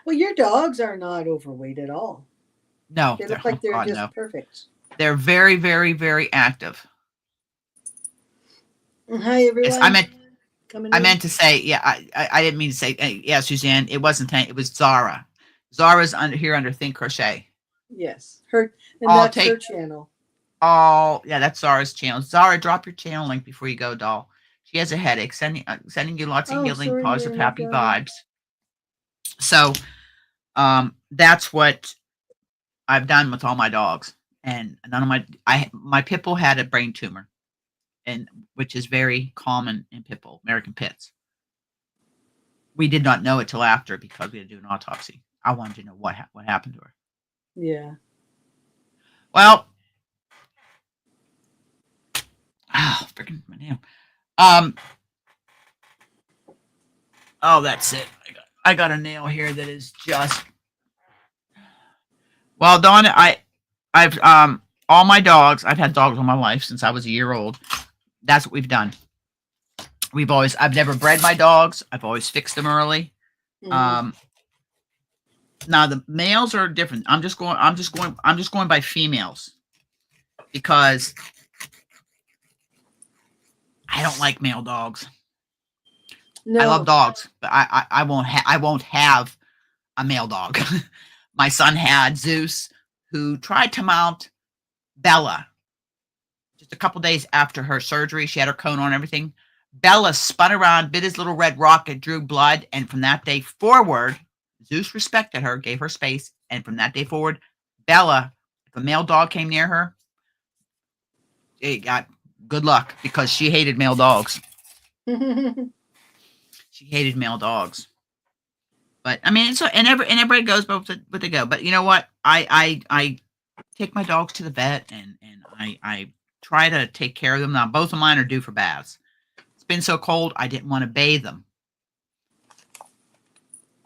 Well, your dogs are not overweight at all. No. They look like they're just perfect. They're very, very, very active. Hi, everyone. Yes, I meant to say, yeah, I didn't mean to say, yeah, Suzanne, it wasn't Tank, it was Zara. Zara's under Think Crochet. Yes, that's her channel. Oh, yeah, that's Zara's channel. Zara, drop your channel link before you go, doll. She has a headache. Sending you lots of healing, positive, happy vibes. So, that's what I've done with all my dogs, and none of my pit bull had a brain tumor, and which is very common in pit bull, American pits. We did not know it till after because we had to do an autopsy. I wanted to know what happened to her. Yeah. Well, freaking my nail. Oh, that's it. I got a nail here that is just. Well, Dawn, I've all my dogs. I've had dogs all my life since I was a year old. That's what we've done. I've never bred my dogs. I've always fixed them early. Mm-hmm. Now the males are different. I'm just going by females because I don't like male dogs. No. I love dogs, but I won't have a male dog. My son had Zeus, who tried to mount Bella. Just a couple days after her surgery, she had her cone on and everything. Bella spun around, bit his little red rocket, drew blood, and from that day forward, Zeus respected her, gave her space, and from that day forward, Bella, if a male dog came near her, it got good luck because she hated male dogs. She hated male dogs. But I mean, everybody goes but they go. But you know what? I take my dogs to the vet and I try to take care of them. Now both of mine are due for baths. It's been so cold I didn't want to bathe them.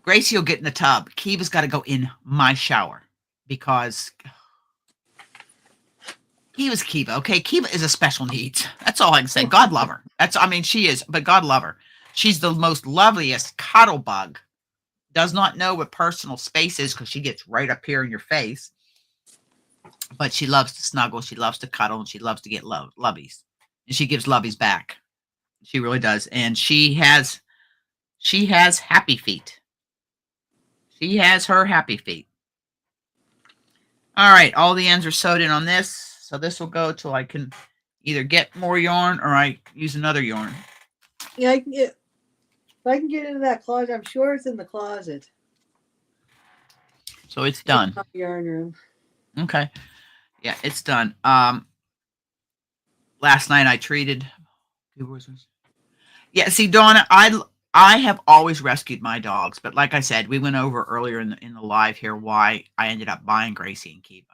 Gracie will get in the tub. Kiva's got to go in my shower because Kiva's Kiva. Okay, Kiva is a special needs. That's all I can say. God love her. She is, but God love her. She's the most loveliest cuddle bug does not know what personal space is because she gets right up here in your face. But she loves to snuggle, she loves to cuddle, and she loves to get lovies. And she gives lovies back. She really does. And she has happy feet. She has her happy feet. All right, all the ends are sewed in on this. So this will go till I can either get more yarn or I use another yarn. Yeah, if I can get into that closet, I'm sure it's in the closet. So it's done. Yarn room. Okay. Yeah, it's done. Last night I treated. Yeah, see, Donna, I have always rescued my dogs, but like I said, we went over earlier in the live here why I ended up buying Gracie and Kiva.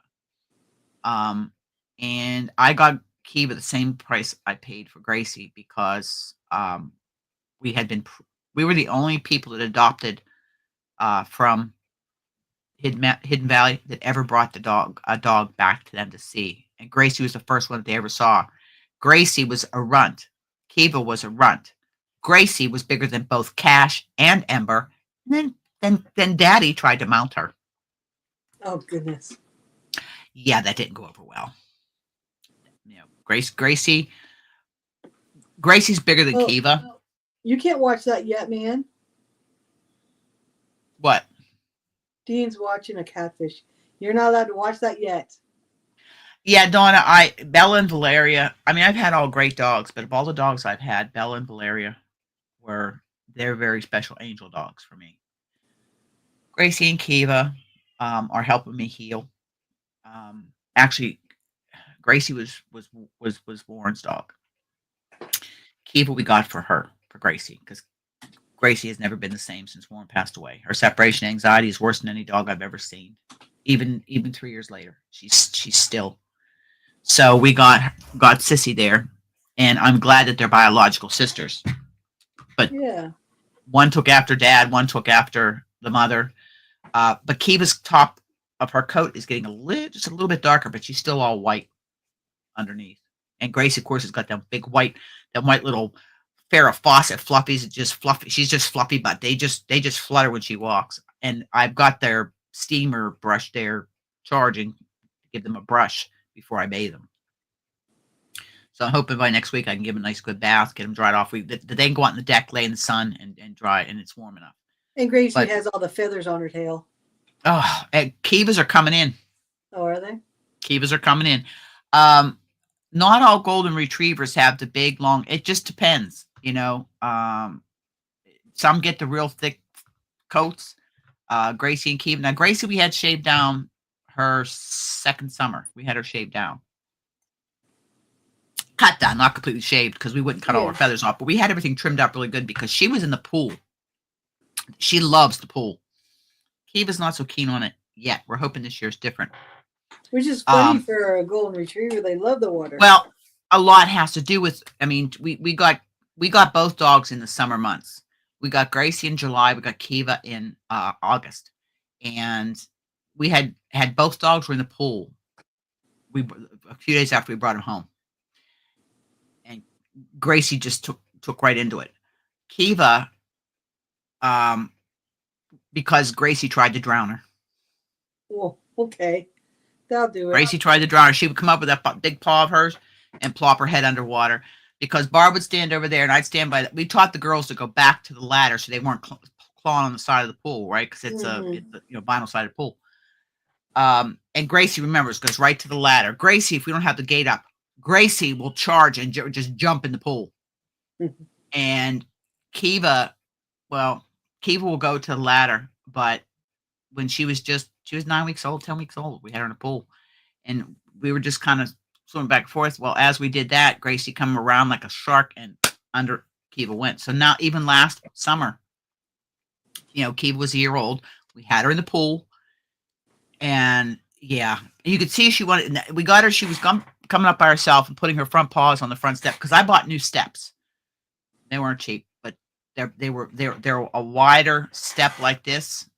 And I got Kiva the same price I paid for Gracie because we were the only people that adopted from Hidden Valley that ever brought a dog back to them to see. And Gracie was the first one that they ever saw. Gracie was a runt. Kiva was a runt. Gracie was bigger than both Cash and Ember. And then Daddy tried to mount her. Oh goodness. Yeah, that didn't go over well. You know, Gracie's bigger than Kiva. You can't watch that yet, man. What? Dean's watching a catfish. You're not allowed to watch that yet. Yeah, Donna, Bella and Valeria, I mean, I've had all great dogs, but of all the dogs I've had, Bella and Valeria they're very special angel dogs for me. Gracie and Kiva are helping me heal. Actually, Gracie was Warren's dog. Kiva we got for Gracie, because Gracie has never been the same since Warren passed away. Her separation anxiety is worse than any dog I've ever seen. Even 3 years later, she's still. So we got Sissy there, and I'm glad that they're biological sisters. But yeah, one took after Dad, one took after the mother. But Kiva's top of her coat is getting just a little bit darker, but she's still all white underneath. And Grace, of course, has got that white little Farrah Fawcett fluffies. Just fluffy. She's just fluffy, but they just flutter when she walks. And I've got their steamer brush there charging to give them a brush before I bathe them. So I'm hoping by next week I can give them a nice good bath, get them dried off. They can go out on the deck, lay in the sun, and dry, and it's warm enough. And Gracie has all the feathers on her tail. Oh, and Kivas are coming in. Oh, are they? Kivas are coming in. Not all golden retrievers have the big, long. It just depends, you know. Some get the real thick coats. Gracie and Kiva. Now, Gracie, we had shaved down her second summer. We had her shaved down. Cut down, not completely shaved, because we wouldn't cut all her feathers off, but we had everything trimmed up really good because she was in the pool. She loves the pool. Kiva's not so keen on it yet. We're hoping this year's different. Which is funny for a golden retriever. They love the water. Well, a lot has to do with, I mean, we got both dogs in the summer months. We got Gracie in July. We got Kiva in August. And we had both dogs were in the pool. A few days after we brought them home. And Gracie just took right into it. Kiva, because Gracie tried to drown her. Well, okay. That'll do it. Gracie tried to drown her. She would come up with that big paw of hers and plop her head underwater, because Barb would stand over there and I'd stand by that. We taught the girls to go back to the ladder so they weren't clawing on the side of the pool, right? Because it's a vinyl sided pool. And Gracie remembers, goes right to the ladder. Gracie, if we don't have the gate up, Gracie will charge and just jump in the pool. And Kiva will go to the ladder, but when she was 9 weeks old, 10 weeks old, we had her in a pool, and we were just kind of swimming back and forth. Well, as we did that, Gracie come around like a shark and under Kiva went. So now, even last summer, Kiva was a year old. We had her in the pool, and yeah, you could see she wanted. We got her. She was coming up by herself and putting her front paws on the front step, because I bought new steps. They weren't cheap, but they're a wider step like this,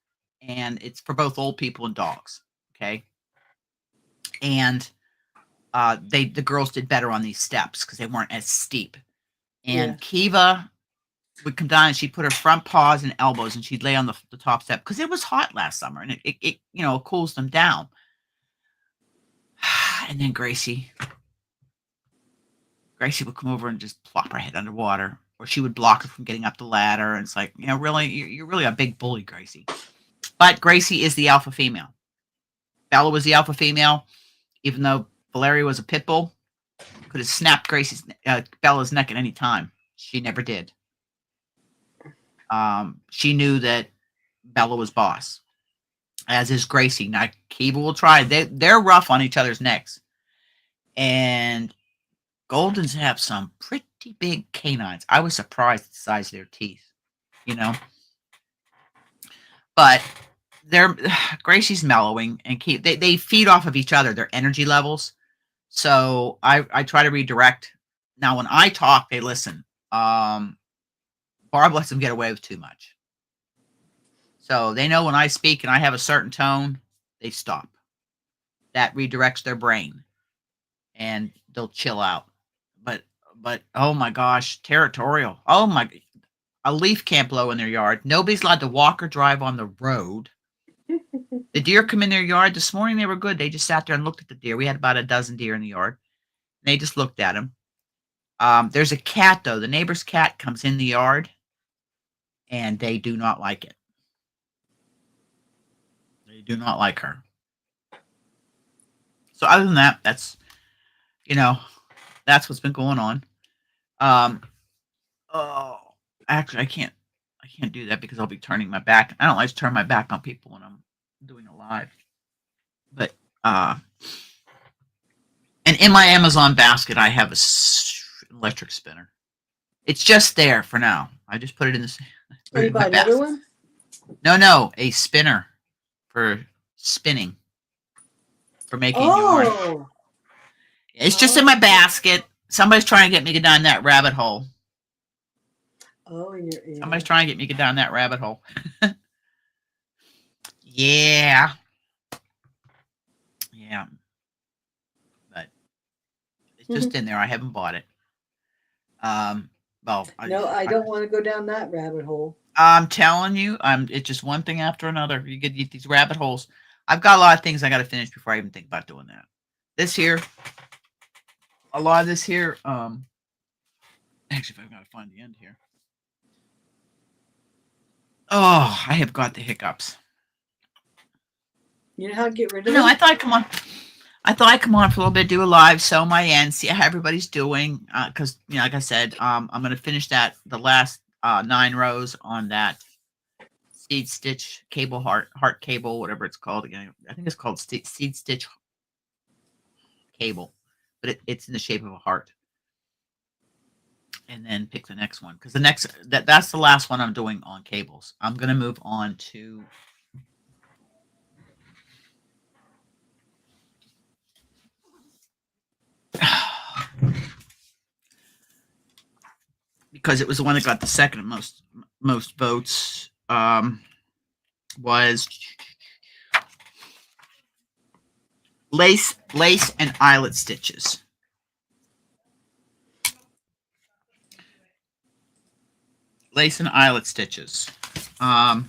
and it's for both old people and dogs. Okay, and the girls did better on these steps because they weren't as steep. And Kiva would come down and she'd put her front paws and elbows and she'd lay on the top step because it was hot last summer and it cools them down. And then Gracie would come over and just plop her head underwater, or she would block her from getting up the ladder. And it's like, really, you're really a big bully, Gracie. But Gracie is the alpha female. Bella was the alpha female, even though Valeria was a pit bull. Could have snapped Bella's neck at any time. She never did. She knew that Bella was boss, as is Gracie. Now, Kiva will try. They're rough on each other's necks. And Goldens have some pretty big canines. I was surprised at the size of their teeth, But Gracie's mellowing, and they feed off of each other, their energy levels. So I try to redirect. Now, when I talk, they listen. Barb lets them get away with too much. So they know when I speak and I have a certain tone, they stop. That redirects their brain, and they'll chill out. But oh my gosh, territorial. Oh my, a leaf can't blow in their yard. Nobody's allowed to walk or drive on the road. The deer come in their yard this morning. They were good. They just sat there and looked at the deer. We had about a dozen deer in the yard. They just looked at them. There's a cat, though. The neighbor's cat comes in the yard, and they do not like it. They do not like her. So other than that, that's what's been going on. Actually, I can't do that because I'll be turning my back. I don't like to turn my back on people when I'm doing a live. But and in my Amazon basket, I have an electric spinner. It's just there for now. I just put it in the. Can you buy another one? No, a spinner for spinning, for making yarn. It's just in my basket. Somebody's trying to get me to go down that rabbit hole. Oh, somebody's trying to get me to go down that rabbit hole. Yeah. But it's just in there. I haven't bought it. I don't want to go down that rabbit hole. I'm telling you, it's just one thing after another. You get these rabbit holes. I've got a lot of things I got to finish before I even think about doing that. A lot of this here. Actually, if I've got to find the end here. Oh, I have got the hiccups. You know how to get rid of them? No, I thought I'd come on for a little bit, do a live, sew my end, see how everybody's doing. Because, like I said, I'm going to finish the last 9 rows on that seed stitch cable, heart cable, whatever it's called again. I think it's called seed stitch cable, but it's in the shape of a heart. And then pick the next one, because that's the last one I'm doing on cables. I'm going to move on to because it was the one that got the second most votes. Was lace and eyelet stitches. Lace and eyelet stitches. I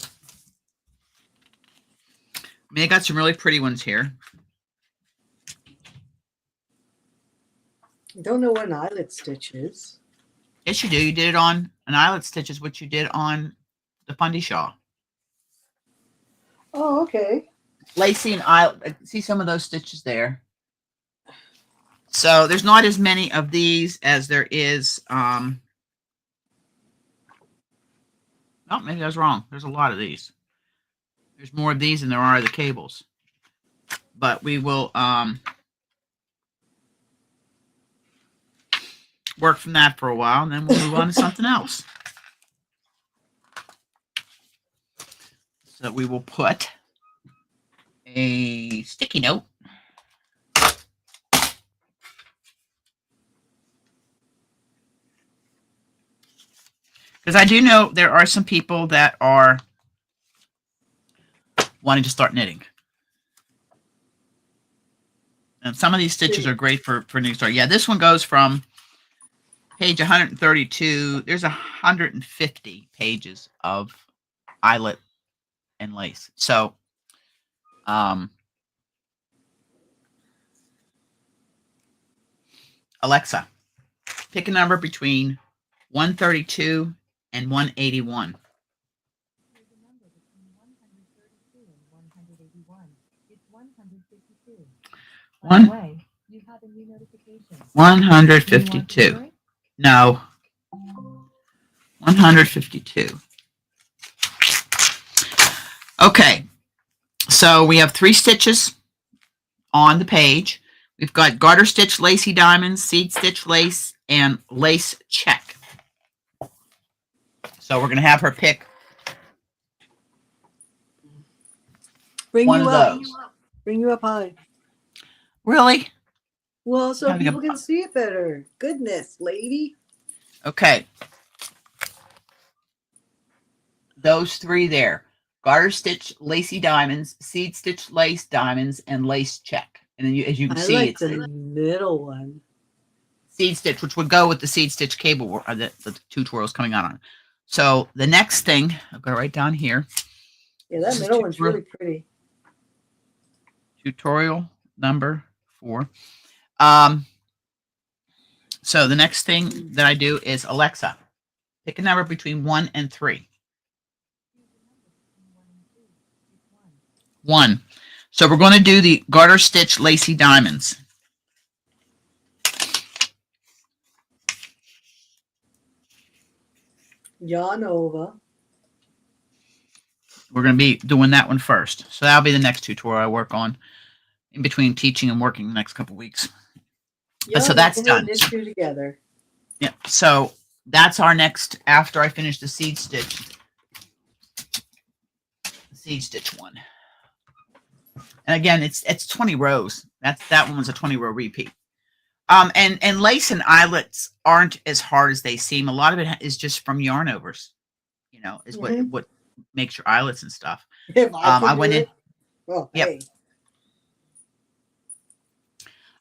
got some really pretty ones here. I don't know what an eyelet stitch is. Yes, you do. You did it on an eyelet stitch is what you did on the Fundy shawl. Oh, okay. Lacy and eyelet. See some of those stitches there. So there's not as many of these as there is. Oh, maybe I was wrong. There's a lot of these. There's more of these than there are of the cables. But we will work from that for a while, and then we'll move on to something else. So we will put a sticky note. Because I do know there are some people that are wanting to start knitting. And some of these stitches are great for new start. Yeah, this one goes from page 132, there's 150 pages of eyelet and lace. So, Alexa, pick a number between 132 and 181. Here's a number between 132 and 181. It's 152. By the way, you have a new notification. 152. No. 152. Okay. So we have 3 stitches on the page. We've got garter stitch lacy diamonds, seed stitch lace, and lace check. So we're going to have her pick one of those. Bring you up high. Really? Well, so people can see it better. Goodness, lady. Okay. Those 3 there. Garter stitch lacy diamonds, seed stitch lace diamonds, and lace check. And then as you can see, like it's the middle one. Seed stitch, which would go with the seed stitch cable, the tutorials coming on. So the next thing, I'll go right down here. Yeah, that middle one's really pretty. Tutorial number 4. So the next thing that I do is Alexa, pick a number between 1 and 3. 1. So we're going to do the garter stitch lacy diamonds. Janova. We're going to be doing that one first. So that'll be the next tutorial I work on in between teaching and working the next couple weeks. So that's done. Knit 2 together. Yeah. So that's our next, after I finish the seed stitch one. And again, it's 20 rows. That one was a 20 row repeat. And lace and eyelets aren't as hard as they seem. A lot of it is just from yarn overs, is what makes your eyelets and stuff. I went in. Well, yep. Hey.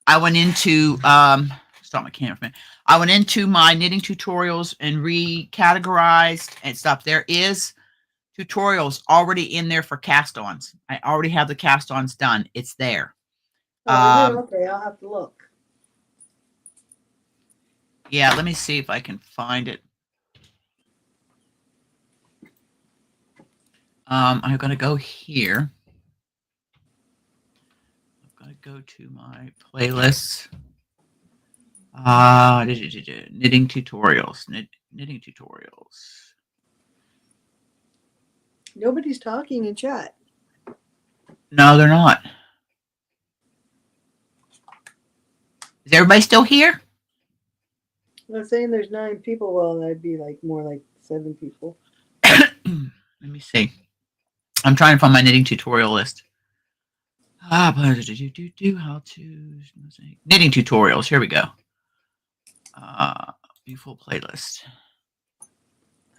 I went into stop my camera for a minute. I went into my knitting tutorials and recategorized and stuff. There is tutorials already in there for cast-ons. I already have the cast-ons done. It's there. Okay, I'll have to look. Yeah, let me see if I can find it. I'm going to go here. I'm going to go to my playlists. Knitting tutorials. Knitting tutorials. Nobody's talking in chat. No, they're not. Is everybody still here? I'm saying there's 9 people. Well, that'd be more like 7 people. Let me see. I'm trying to find my knitting tutorial list. How to knitting tutorials. Here we go. Beautiful playlist.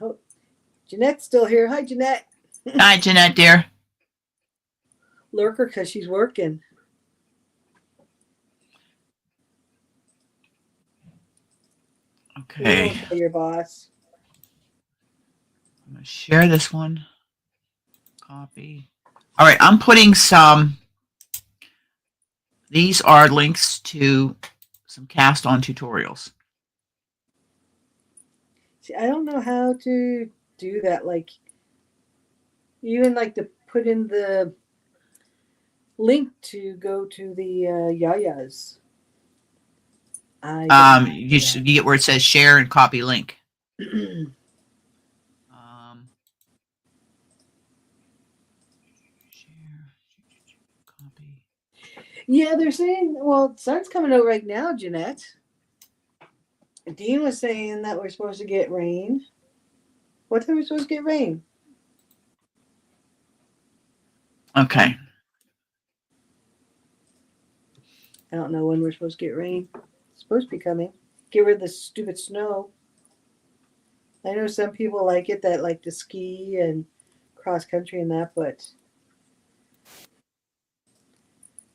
Oh, Jeanette's still here. Hi, Jeanette. Hi, Jeanette, dear. Lurker because she's working. Okay. Your boss. I'm going to share this one. Copy. All right, I'm putting some. These are links to some cast-on tutorials. See, I don't know how to do that. Even to put in the link to go to the Yayas. You get where it says share and copy link. Share, copy. Yeah, they're saying, well, sun's coming out right now, Jeanette. Dean was saying that we're supposed to get rain. What time are we supposed to get rain? Okay. I don't know when we're supposed to get rain. It's supposed to be coming. Get rid of the stupid snow. I know some people like it that like to ski and cross country and that, but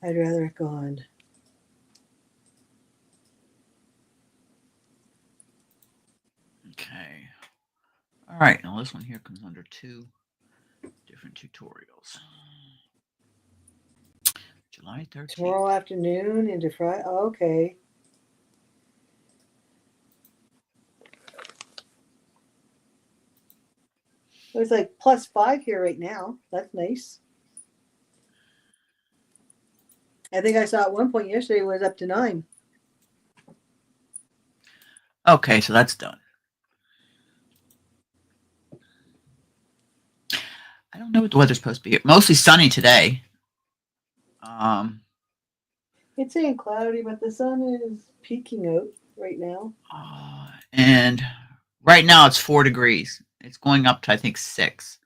I'd rather it gone. Okay. All right. Now this one here comes under two different tutorials. July 13th. Tomorrow afternoon into Friday. Oh, okay. It was like +5 here right now. That's nice. I think I saw at one point yesterday it was up to 9. Okay, so that's done. I don't know what the weather's supposed to be. Mostly sunny today. It's saying cloudy, but the sun is peeking out right now. And right now it's 4 degrees. It's going up to I think 6.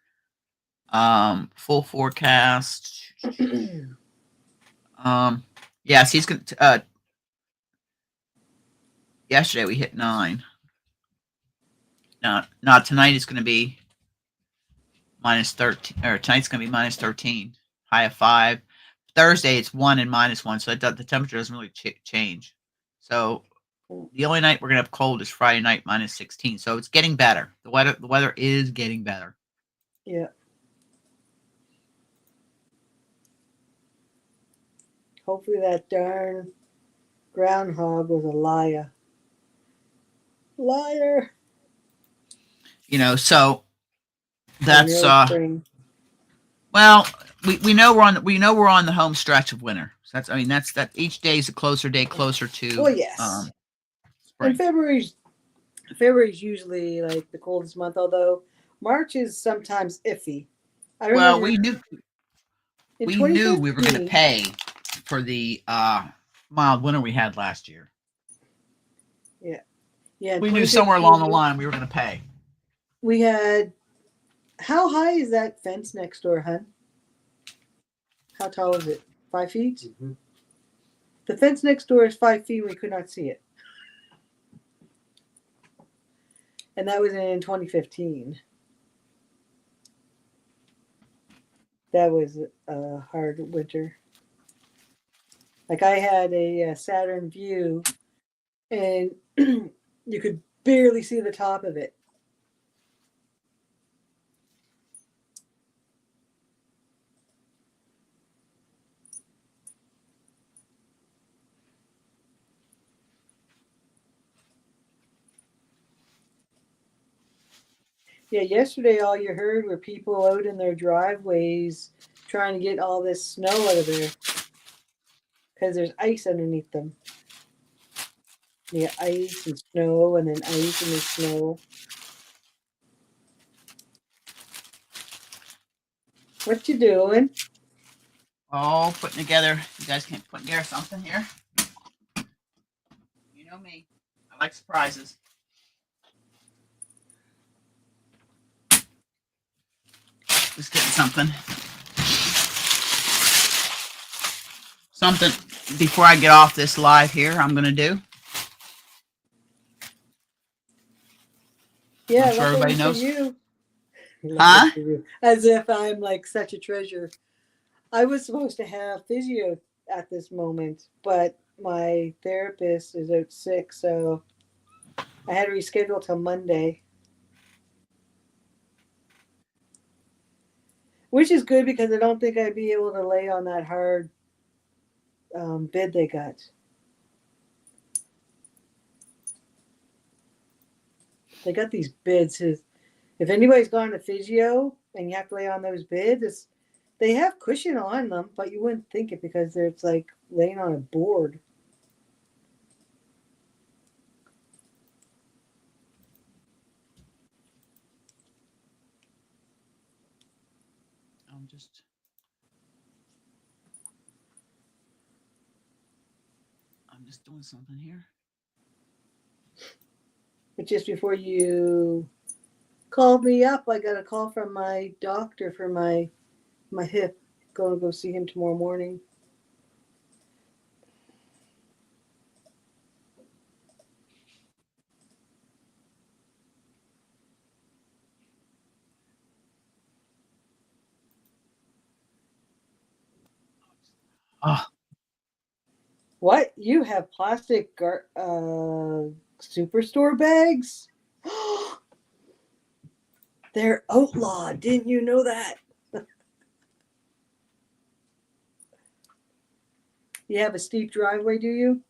Full forecast. Yeah, see, it's gonna. Yesterday we hit 9. Now tonight it's going to be -13, or tonight's going to be -13, high of 5. Thursday it's 1 and -1, so the temperature doesn't really change. So the only night we're going to have cold is Friday night, -16. So it's getting better. The weather is getting better. Yeah. Hopefully that darn groundhog was a liar. Liar. So that's spring. well, we know we're on the home stretch of winter. So that's that each day is a closer day closer to Oh yes. spring. And February's usually like the coldest month, although March is sometimes iffy. Well, we knew in we were going to pay for the mild winter we had last year. Yeah. Yeah. We knew somewhere along the line we were going to pay. We had. How high is that fence next door, hun? How tall is it? 5 feet? Mm-hmm. The fence next door is 5 feet. We could not see it. And that was in 2015. That was a hard winter. Like I had a Saturn view, and you could barely see the top of it. Yeah, yesterday all you heard were people out in their driveways trying to get all this snow out of there because there's ice underneath them. Yeah, ice and snow, and then ice and the snow. What you doing? Oh, putting together. You guys can't put together something here. You know me. I like surprises. Just getting something. Something before I get off this live here. I'm gonna do. Yeah, I'm sure everybody knows. You. Huh? As if I'm like such a treasure. I was supposed to have physio at this moment, but my therapist is out sick, so I had to reschedule till Monday. Which is good because I don't think I'd be able to lay on that hard bed they got. They got these beds. If anybody's gone to physio and you have to lay on those beds, they have cushion on them, but you wouldn't think it because it's like laying on a board. I'm just doing something here. But just before you called me up, I got a call from my doctor for my hip. Going to go see him tomorrow morning. Oh. What? You have plastic superstore bags? They're outlawed. Didn't you know that? You have a steep driveway, do you?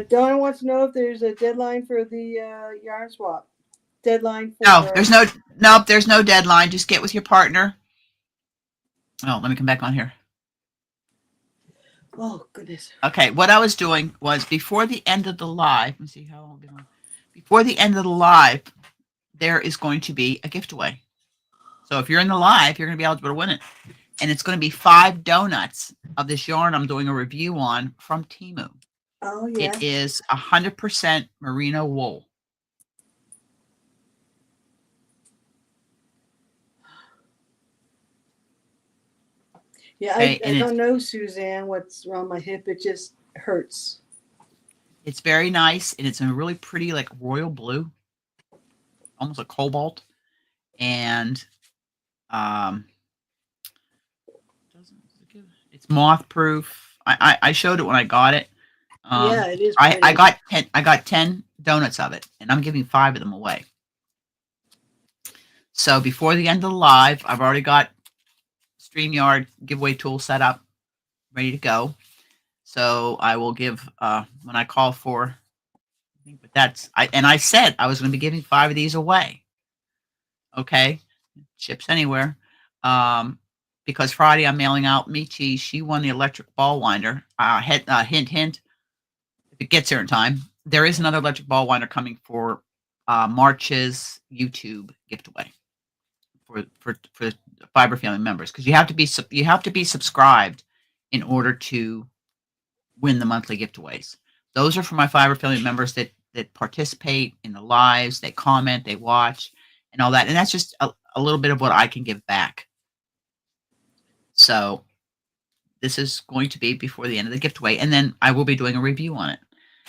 Donna wants to know if there's a deadline for the yarn swap. Deadline No, for. there's no nope, there's no deadline. Just get with your partner. Oh, let me come back on here. Oh goodness. Okay, what I was doing was before the end of the live. Let me see how long. Before the end of the live, there is going to be a gift away. So if you're in the live, you're going to be eligible to win it, and it's going to be 5 donuts of this yarn I'm doing a review on from Temu. Oh yeah. It is 100% merino wool. Yeah, Okay, I and don't know, Suzanne, what's wrong with my hip. It just hurts. it's very nice, and it's in a really pretty, like royal blue, almost a cobalt, and it's moth proof. I showed it when I got it. Yeah, it is I pretty. got 10 donuts of it, and I'm giving 5 of them away. So before the end of the live, I've already got StreamYard giveaway tool set up, ready to go. So I will give when I call for. But I said I was going to be giving 5 of these away. Okay, ships anywhere. Because Friday I'm mailing out Michi. She won the electric ball winder. Hint, hint. If it gets here in time, there is another electric ball winder coming for March's YouTube giveaway for Fiber Family members, because you have to be subscribed in order to win the monthly giveaways. Those are for my Fiber Family members that participate in the lives, they comment, they watch, and all that. And that's just a little bit of what I can give back. So this is going to be before the end of the giveaway, and then I will be doing a review on it.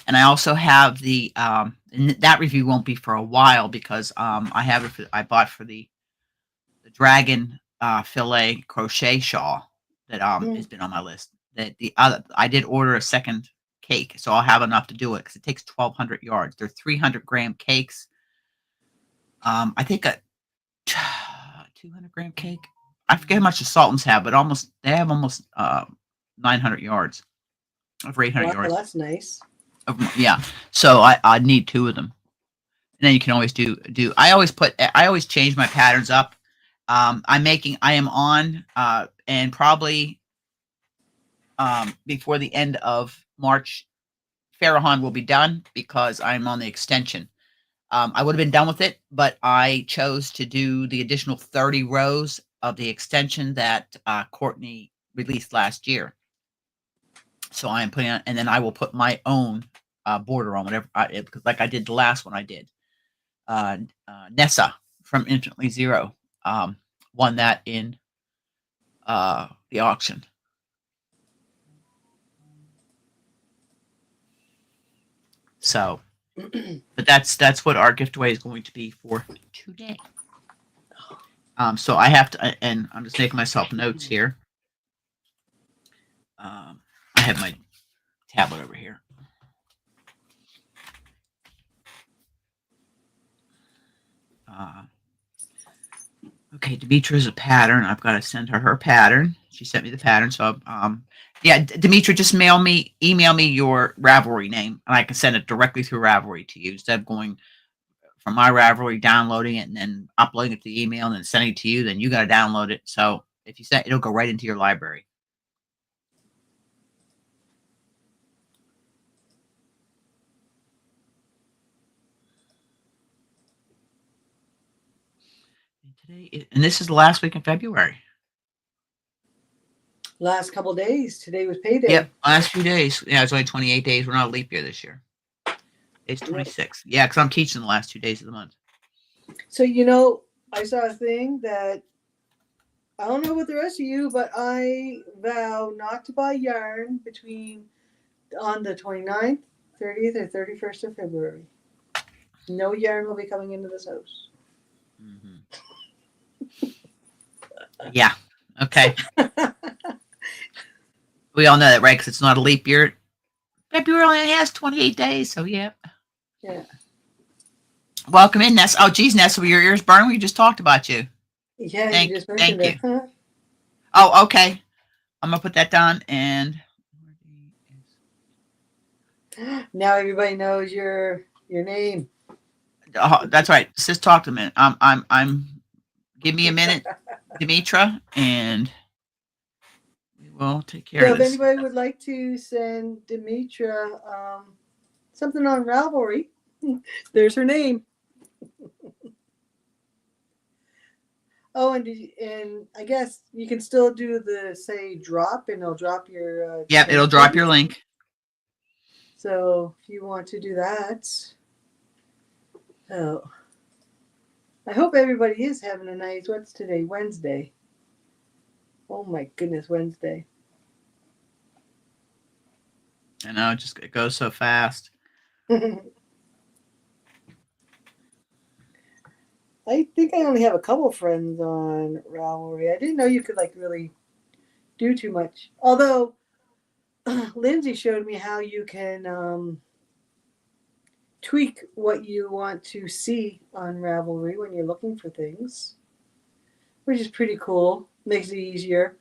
And I also have the and that review won't be for a while because I have it I bought for the dragon fillet crochet shawl that has been on my list. That the other I did order a second cake, so I'll have enough to do it because it takes 1,200 yards. They're 300-gram cakes. I think a 200-gram cake. I forget how much the Sultans have, but they have almost 900 yards, over 800 Wow, yards. that's nice. Yeah, so I need 2 of them, and then you can always do. I always change my patterns up. I am on and probably before the end of March, Farahon will be done because I'm on the extension. I would have been done with it, but I chose to do the additional 30 rows of the extension that Courtney released last year. So I am putting on, and then I will put my own border on whatever, because like I did the last one I did. Nessa from Infinitely Zero won that in the auction. So, but that's what our giveaway is going to be for today. So I have to, and I'm just making myself notes here. I have my tablet over here. Okay, Demetra's a pattern. I've got to send her pattern. She sent me the pattern, so yeah, Demetra, just email me your Ravelry name, and I can send it directly through Ravelry to you instead of going from my Ravelry, downloading it, and then uploading it to the email and then sending it to you. Then you got to download it. So if you send, it'll go right into your library. And this is the last week in February. Last couple days. Today was payday. Yep, last few days. Yeah, it's only 28 days. We're not a leap year this year. It's 26. Yeah, because I'm teaching the last 2 days of the month. So I saw a thing that I don't know about the rest of you, but I vow not to buy yarn on the 29th, 30th, or 31st of February. No yarn will be coming into this house. Mm-hmm. Yeah. Okay. We all know that, right? Because it's not a leap year. February only has 28 days, so yeah. Yeah. Welcome in, Ness. Oh, geez, Ness, were your ears burning? We just talked about you. Yeah, you Thank just mentioned you. her. Oh, okay. I'm gonna put that down and Now everybody knows your name. that's right. Sis, talk to me. I'm. Give me a minute, Demetra, and we will take care So of if this. anybody would like to send Demetra something on Ravelry, there's her name. Oh, and I guess you can still do the say drop, and it'll drop your Yep, it'll drop your link. So if you want to do that, oh, I hope everybody is having a nice. What's today? Wednesday. Oh my goodness, Wednesday. I know, it goes so fast. I think I only have a couple friends on Ravelry. I didn't know you could like really do too much. Although Lindsay showed me how you can tweak what you want to see on Ravelry when you're looking for things, which is pretty cool. Makes it easier.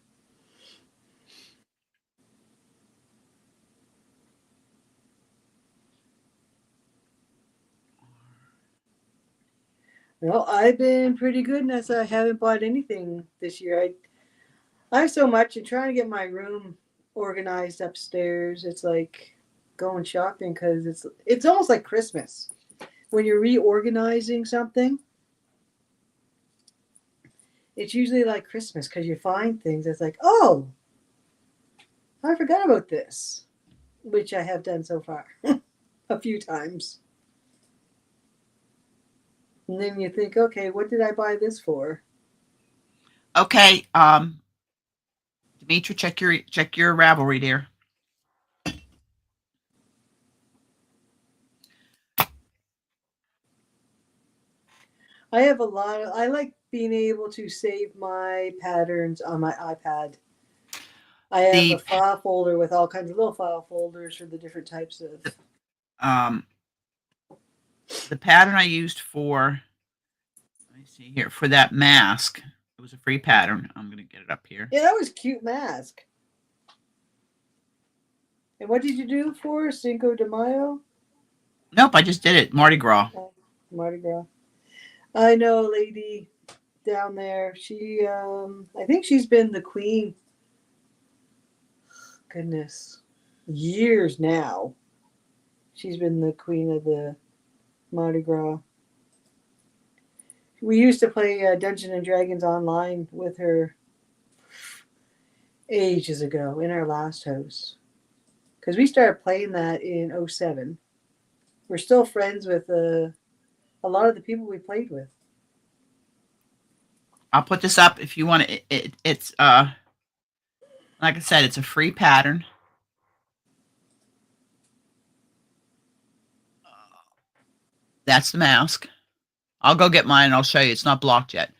Well, I've been pretty good, and I haven't bought anything this year. I have so much, and trying to get my room organized upstairs. It's like going shopping because it's almost like Christmas when you're reorganizing something. It's usually like Christmas because you find things. It's like, oh, I forgot about this, which I have done so far a few times. And then you think, okay, what did I buy this for? Okay, Demetra, check your Ravelry there. I have a lot of. I like being able to save my patterns on my iPad. I have a The file folder with all kinds of little file folders for the different types of. um the pattern I used for, let me see here, for that mask. It was a free pattern. I'm gonna get it up here. Yeah, that was a cute mask. And what did you do for Cinco de Mayo? Nope, I just did it. Mardi Gras. Mardi Gras. I know a lady down there. She, I think she's been the queen. Goodness, years now. She's been the queen of the Mardi Gras. We used to play Dungeons and Dragons online with her ages ago in our last house because we started playing that in '07. We're still friends with a lot of the people we played with. I'll put this up if you want it's like I said, it's a free pattern. That's the mask. I'll go get mine and I'll show you. It's not blocked yet.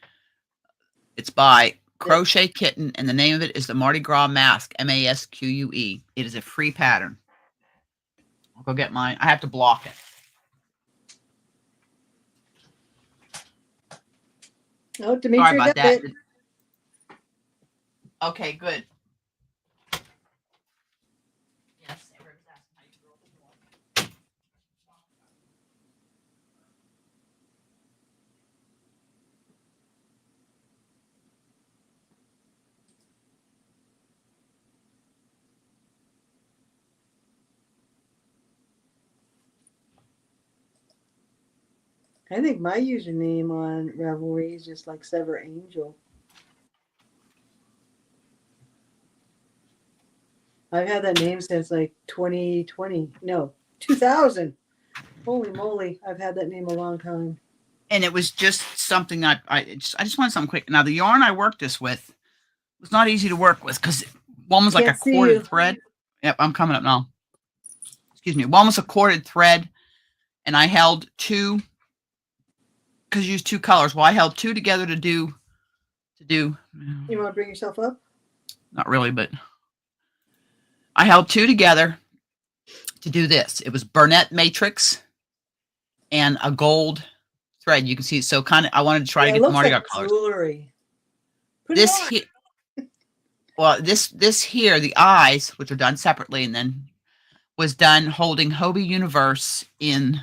It's by Crochet Kitten, and the name of it is the Mardi Gras Mask, MASQUE. It is a free pattern. I'll go get mine. I have to block it. Oh, Sorry Demetria about got that. it. Okay, good. Yes, everyone's asking how you roll the I think my username on Ravelry is just like Sever Angel. I've had that name since like 2020. No, 2000. Holy moly, I've had that name a long time. And it was just something I just wanted something quick. Now the yarn I worked this with was not easy to work with because one was like a Can't see corded you. thread. Yep, I'm coming up now. Excuse me. One was a corded thread, and I held two because you use two colors. Well, I held two together to do. You want to bring yourself up? Not really, but I held two together to do this. It was Burnett Matrix and a gold thread. You can see, so kind of, I wanted to try to It get the looks Mardi like Gras colors. jewelry. Put it This on. here, well, this here, the eyes, which are done separately, and then was done holding Hobie Universe in.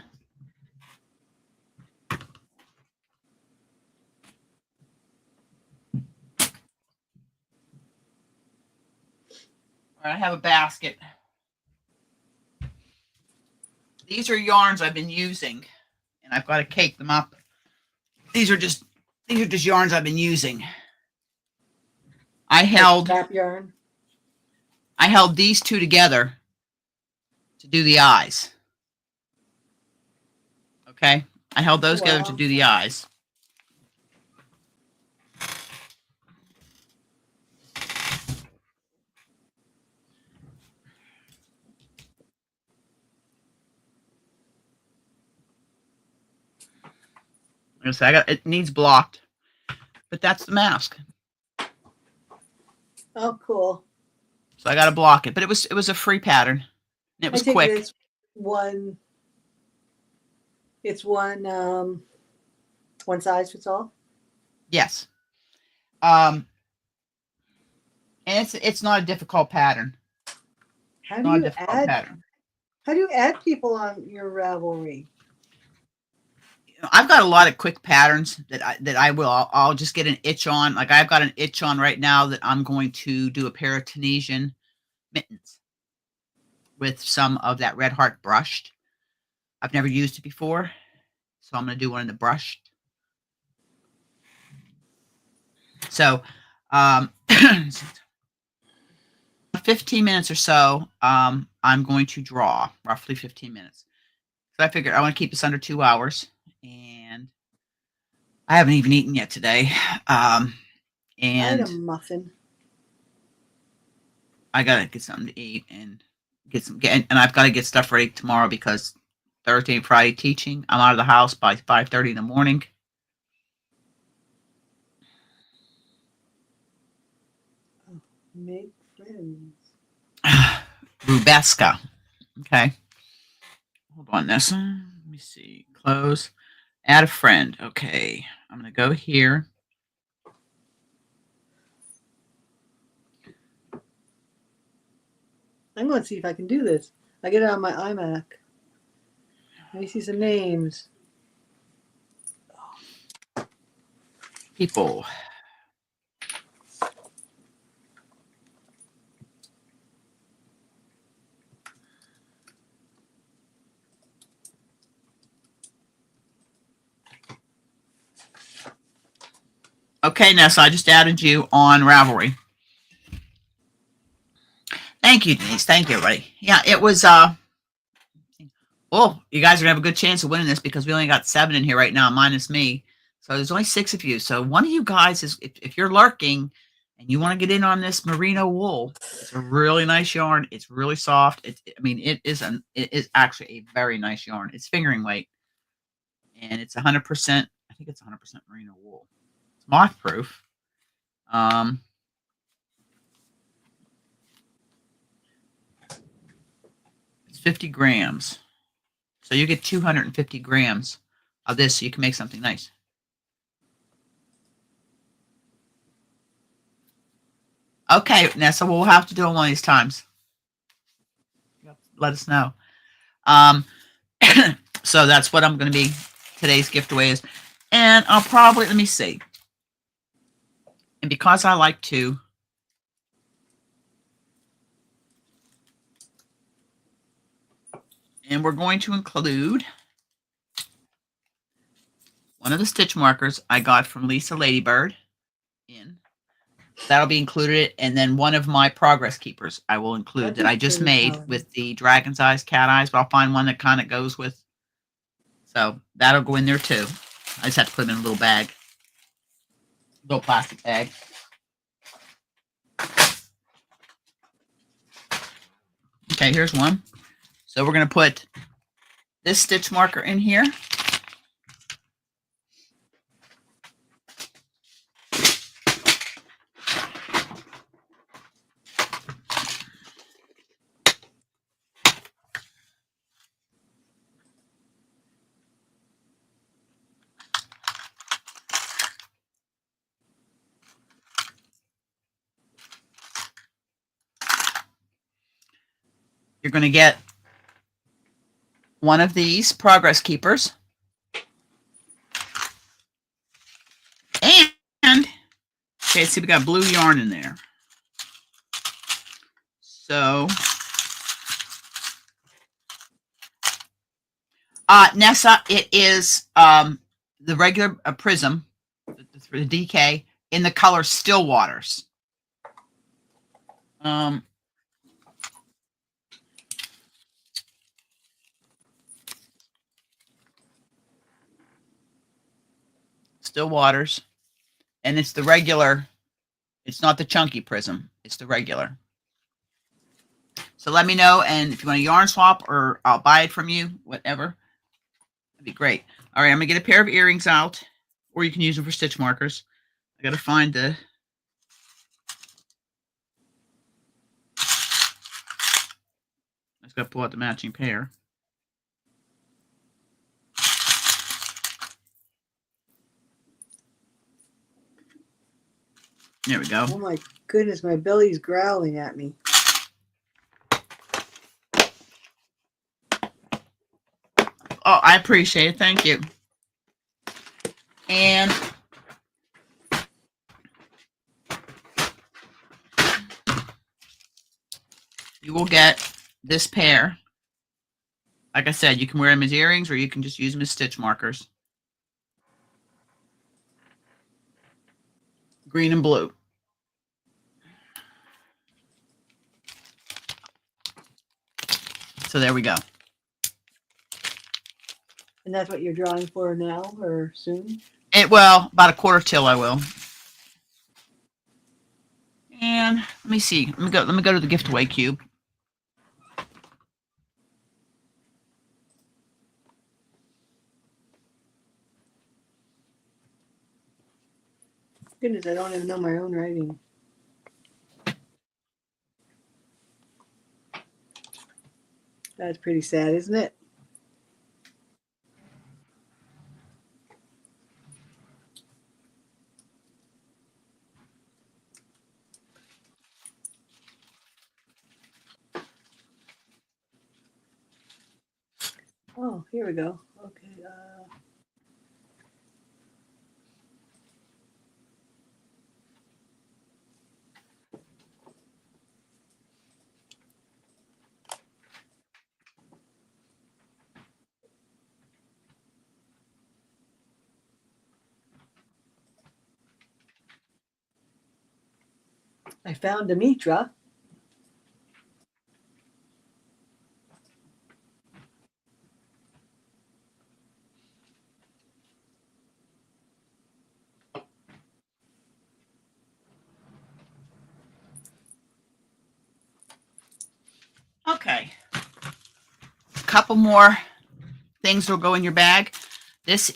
I have a basket. These are yarns I've been using, and I've got to cake them up. These are just yarns I've been using. I held Like yarn. I held these two together to do the eyes. Okay, I held those together to do the eyes. So it needs blocked, but that's the mask. Oh, cool. So I got to block it, but it was a free pattern. And it was quick. It's one one size fits all. Yes. And it's not a difficult pattern. How do you add people on your Ravelry? I've got a lot of quick patterns I'll just get an itch on. Like I've got an itch on right now that I'm going to do a pair of Tunisian mittens with some of that Red Heart brushed. I've never used it before, so I'm going to do one in the brushed. So, 15 minutes or so, I'm going to draw roughly 15 minutes. So I figured I want to keep this under 2 hours, and I haven't even eaten yet today. And I had a muffin. I gotta get something to eat and and I've got to get stuff ready tomorrow because Thursday and Friday teaching. I'm out of the house by 5:30 in the morning. Oh, make friends. Rubeska. Okay. Hold on this. Let me see. Close. Add a friend. Okay. I'm going to go here. I'm going to see if I can do this. I get it on my iMac. Let me see some names. People. Okay, Nessa, I just added you on Ravelry. Thank you, Denise. Thank you, everybody. Yeah, it was, well, you guys are going to have a good chance of winning this because we only got 7 in here right now, minus me. So there's only 6 of you. So one of you guys is, if you're lurking and you want to get in on this merino wool, it's a really nice yarn. It's really soft. It is actually a very nice yarn. It's fingering weight. And it's 100%, I think it's 100% merino wool. It's moth proof. It's 50 grams. So you get 250 grams of this so you can make something nice. Okay, Nessa, we'll have to do it one of these times. Let us know. So that's what I'm going to be, today's gift away is. And I'll probably, let me see. And because I like to, and we're going to include one of the stitch markers I got from Lisa Ladybird in. That'll be included. And then one of my progress keepers I will include that I just made with the dragon's eyes, cat eyes, but I'll find one that kind of goes with. So that'll go in there too. I just have to put them in a little bag, little plastic bag. Okay, here's one. So we're going to put this stitch marker in here. you're going to get one of these progress keepers. And, okay, see, we got blue yarn in there. So, Nessa, it is the regular prism, the DK, in the color Still Waters. Still Waters. And it's the regular. It's not the chunky prism. It's the regular. So let me know, and if you want a yarn swap or I'll buy it from you, whatever. That'd be great. All right, I'm going to get a pair of earrings out, or you can use them for stitch markers. I got to find the... I just got to pull out the matching pair. There we go. Oh my goodness, my belly's growling at me. Oh, I appreciate it. Thank you. And you will get this pair. Like I said, you can wear them as earrings or you can just use them as stitch markers. Green and blue. So there we go. And that's what you're drawing for now or soon? Well, about a quarter till I will. And let me see. Let me go to the gift away cube. Goodness, I don't even know my own writing. That's pretty sad, isn't it? Oh, here we go. Okay. I found Demetra. Okay. A couple more things will go in your bag. This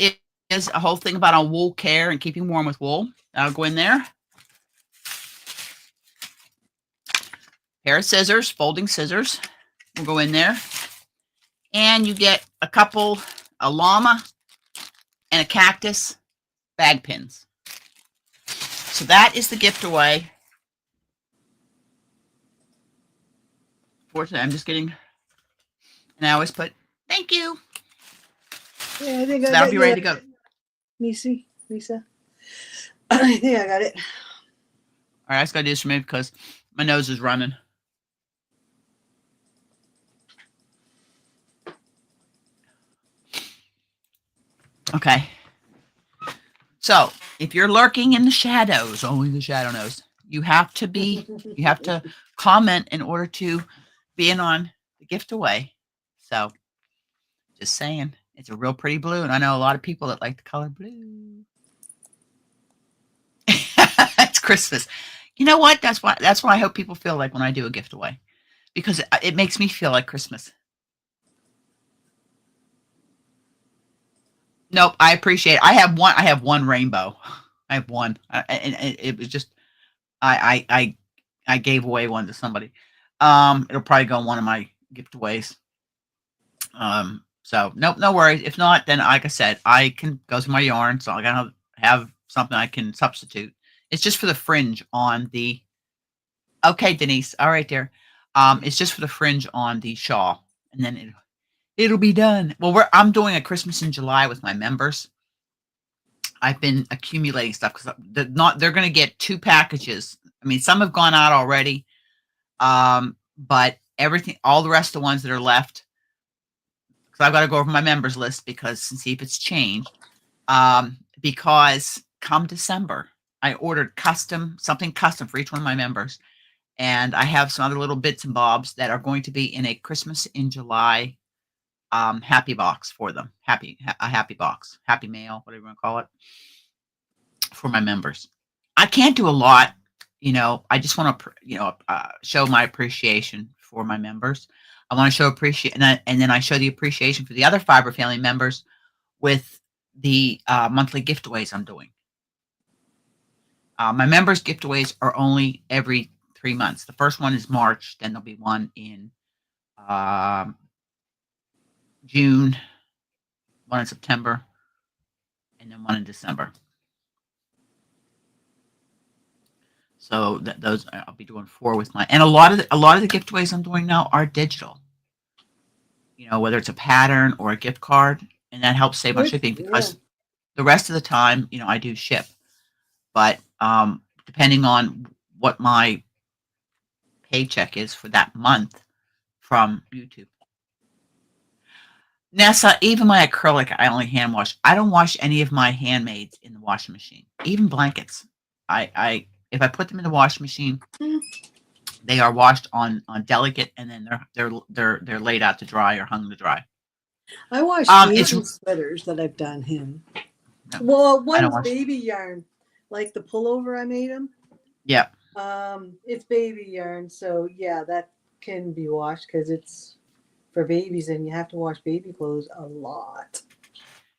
is a whole thing about wool care and keeping warm with wool. That'll go in there. Pair of scissors, folding scissors, will go in there. And you get a llama and a cactus bag pins. So that is the gift away. Fortunately, I'm just getting, and I always put, thank you. Yeah, I think So that'll be ready to go. Lisa. I think I got it. All right, I just got to do this for me because my nose is running. Okay. So if you're lurking in the shadows, only the shadow knows, you have to comment in order to be in on the gift away. So just saying, it's a real pretty blue. And I know a lot of people that like the color blue. It's Christmas. You know what? That's what I hope people feel like when I do a gift away, because it makes me feel like Christmas. Nope, I appreciate it. I have one rainbow. I have one, and it was just I gave away one to somebody. It'll probably go on one of my giveaways. So nope, no worries. If not, then like I said, I can go to my yarn, so I gotta have something I can substitute. It's just for the fringe on the. Okay, Denise. All right, dear. It's just for the fringe on the shawl, and then it'll be done. Well, I'm doing a Christmas in July with my members. I've been accumulating stuff because they're going to get 2 packages. I mean, some have gone out already, but everything, all the rest of the ones that are left, because I've got to go over my members list and see if it's changed. Because come December, I ordered something custom for each one of my members, and I have some other little bits and bobs that are going to be in a Christmas in July happy box for them. A happy box, happy mail, whatever you want to call it, for my members. I can't do a lot, I just want to, show my appreciation for my members. I want to show and then I show the appreciation for the other Fiber family members with the monthly giveaways I'm doing. My members giveaways are only every 3 months. The first one is March, then there'll be one in June, one in September, and then one in December. So those I'll be doing 4 with and a lot of the giveaways I'm doing now are digital. Whether it's a pattern or a gift card, and that helps save on shipping because the rest of the time, I do ship. But depending on what my paycheck is for that month from YouTube. Nessa, even my acrylic, I only hand wash. I don't wash any of my handmaids in the washing machine. Even blankets. If I put them in the washing machine, they are washed on delicate, and then they're laid out to dry or hung to dry. I wash baby sweaters that I've done him. No, well, one's baby yarn, like the pullover I made him. Yeah. It's baby yarn, so yeah, that can be washed because it's for babies, and you have to wash baby clothes a lot.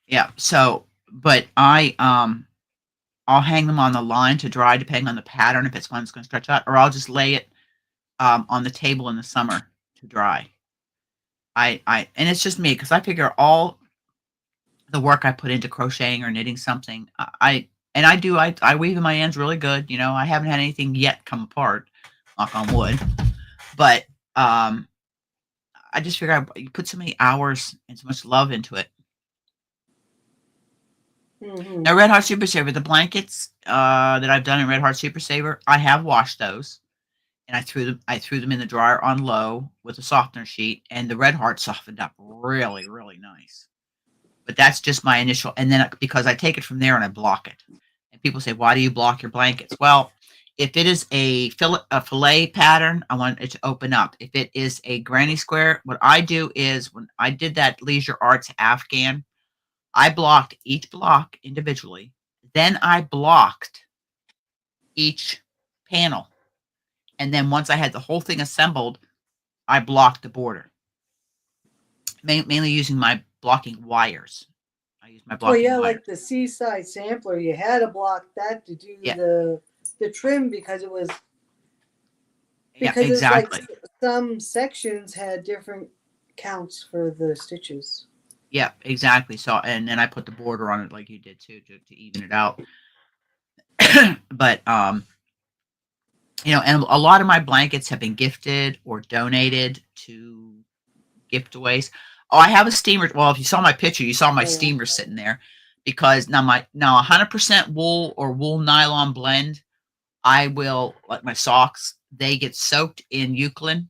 Yeah. So, but I'll hang them on the line to dry, depending on the pattern, if it's one that's going to stretch out, or I'll just lay it on the table in the summer to dry. And it's just me, because I figure all the work I put into crocheting or knitting something, I weave in my ends really good. I haven't had anything yet come apart, knock on wood. But I just figure you put so many hours and so much love into it. Mm-hmm. Now, Red Heart Super Saver, the blankets that I've done in Red Heart Super Saver, I have washed those, and I threw them in the dryer on low with a softener sheet, and the Red Heart softened up really, really nice. But that's just my initial, and then because I take it from there and I block it. And people say, why do you block your blankets? Well, if it is a fillet pattern, I want it to open up. If it is a granny square, what I do is, when I did that Leisure Arts Afghan, I blocked each block individually. Then I blocked each panel. And then once I had the whole thing assembled, I blocked the border. Mainly using my blocking wires. I use my blocking wires. Like the Seaside Sampler, you had to block that to do the trim because it was exactly. It's like some sections had different counts for the stitches. Yeah, exactly. So, and then I put the border on it like you did too, to even it out. But and a lot of my blankets have been gifted or donated to giveaways. Oh, I have a steamer. Well, if you saw my picture, you saw my steamer sitting there, because now 100% wool or wool nylon blend, I will, like my socks, they get soaked in Eucalyptus,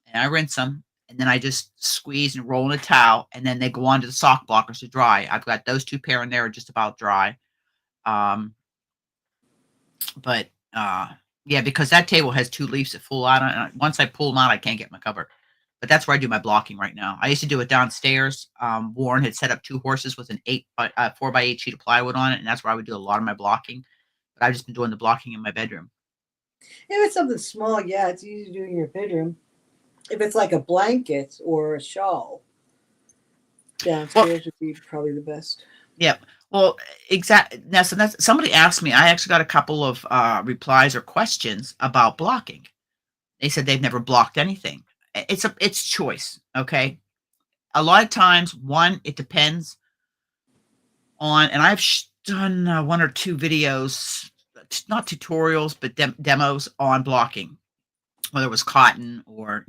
and I rinse them, and then I just squeeze and roll in a towel, and then they go onto the sock blockers to dry. I've got those 2 pair in there, just about dry. But yeah, because that table has 2 leaves that fall out, and once I pull them out, I can't get my cover. But that's where I do my blocking right now. I used to do it downstairs. Warren had set up 2 horses with an 4x8 sheet of plywood on it, and that's where I would do a lot of my blocking. But I've just been doing the blocking in my bedroom. If it's something small, yeah, it's easy to do in your bedroom. If it's like a blanket or a shawl, downstairs would be probably the best. Yep. Well, exactly. So that's, somebody asked me. I actually got a couple of replies or questions about blocking. They said they've never blocked anything. It's choice. Okay. A lot of times, it depends on, and I've done 1 or 2 videos, not tutorials, but demos on blocking. whether it was cotton or,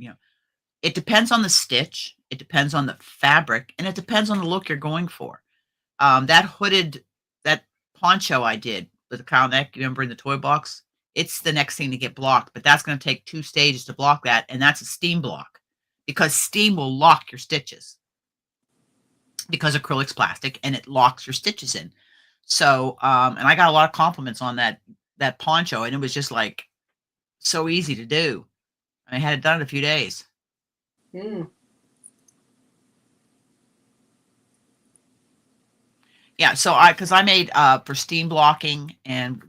it depends on the stitch, it depends on the fabric, and it depends on the look you're going for. That poncho I did with the cow neck, you remember in the toy box? It's the next thing to get blocked, but that's going to take 2 stages to block that, and that's a steam block because steam will lock your stitches because acrylic's plastic and it locks your stitches in. So, and I got a lot of compliments on that poncho, and it was just like so easy to do. I had it done in a few days. Mm. Yeah, so because I made for steam blocking and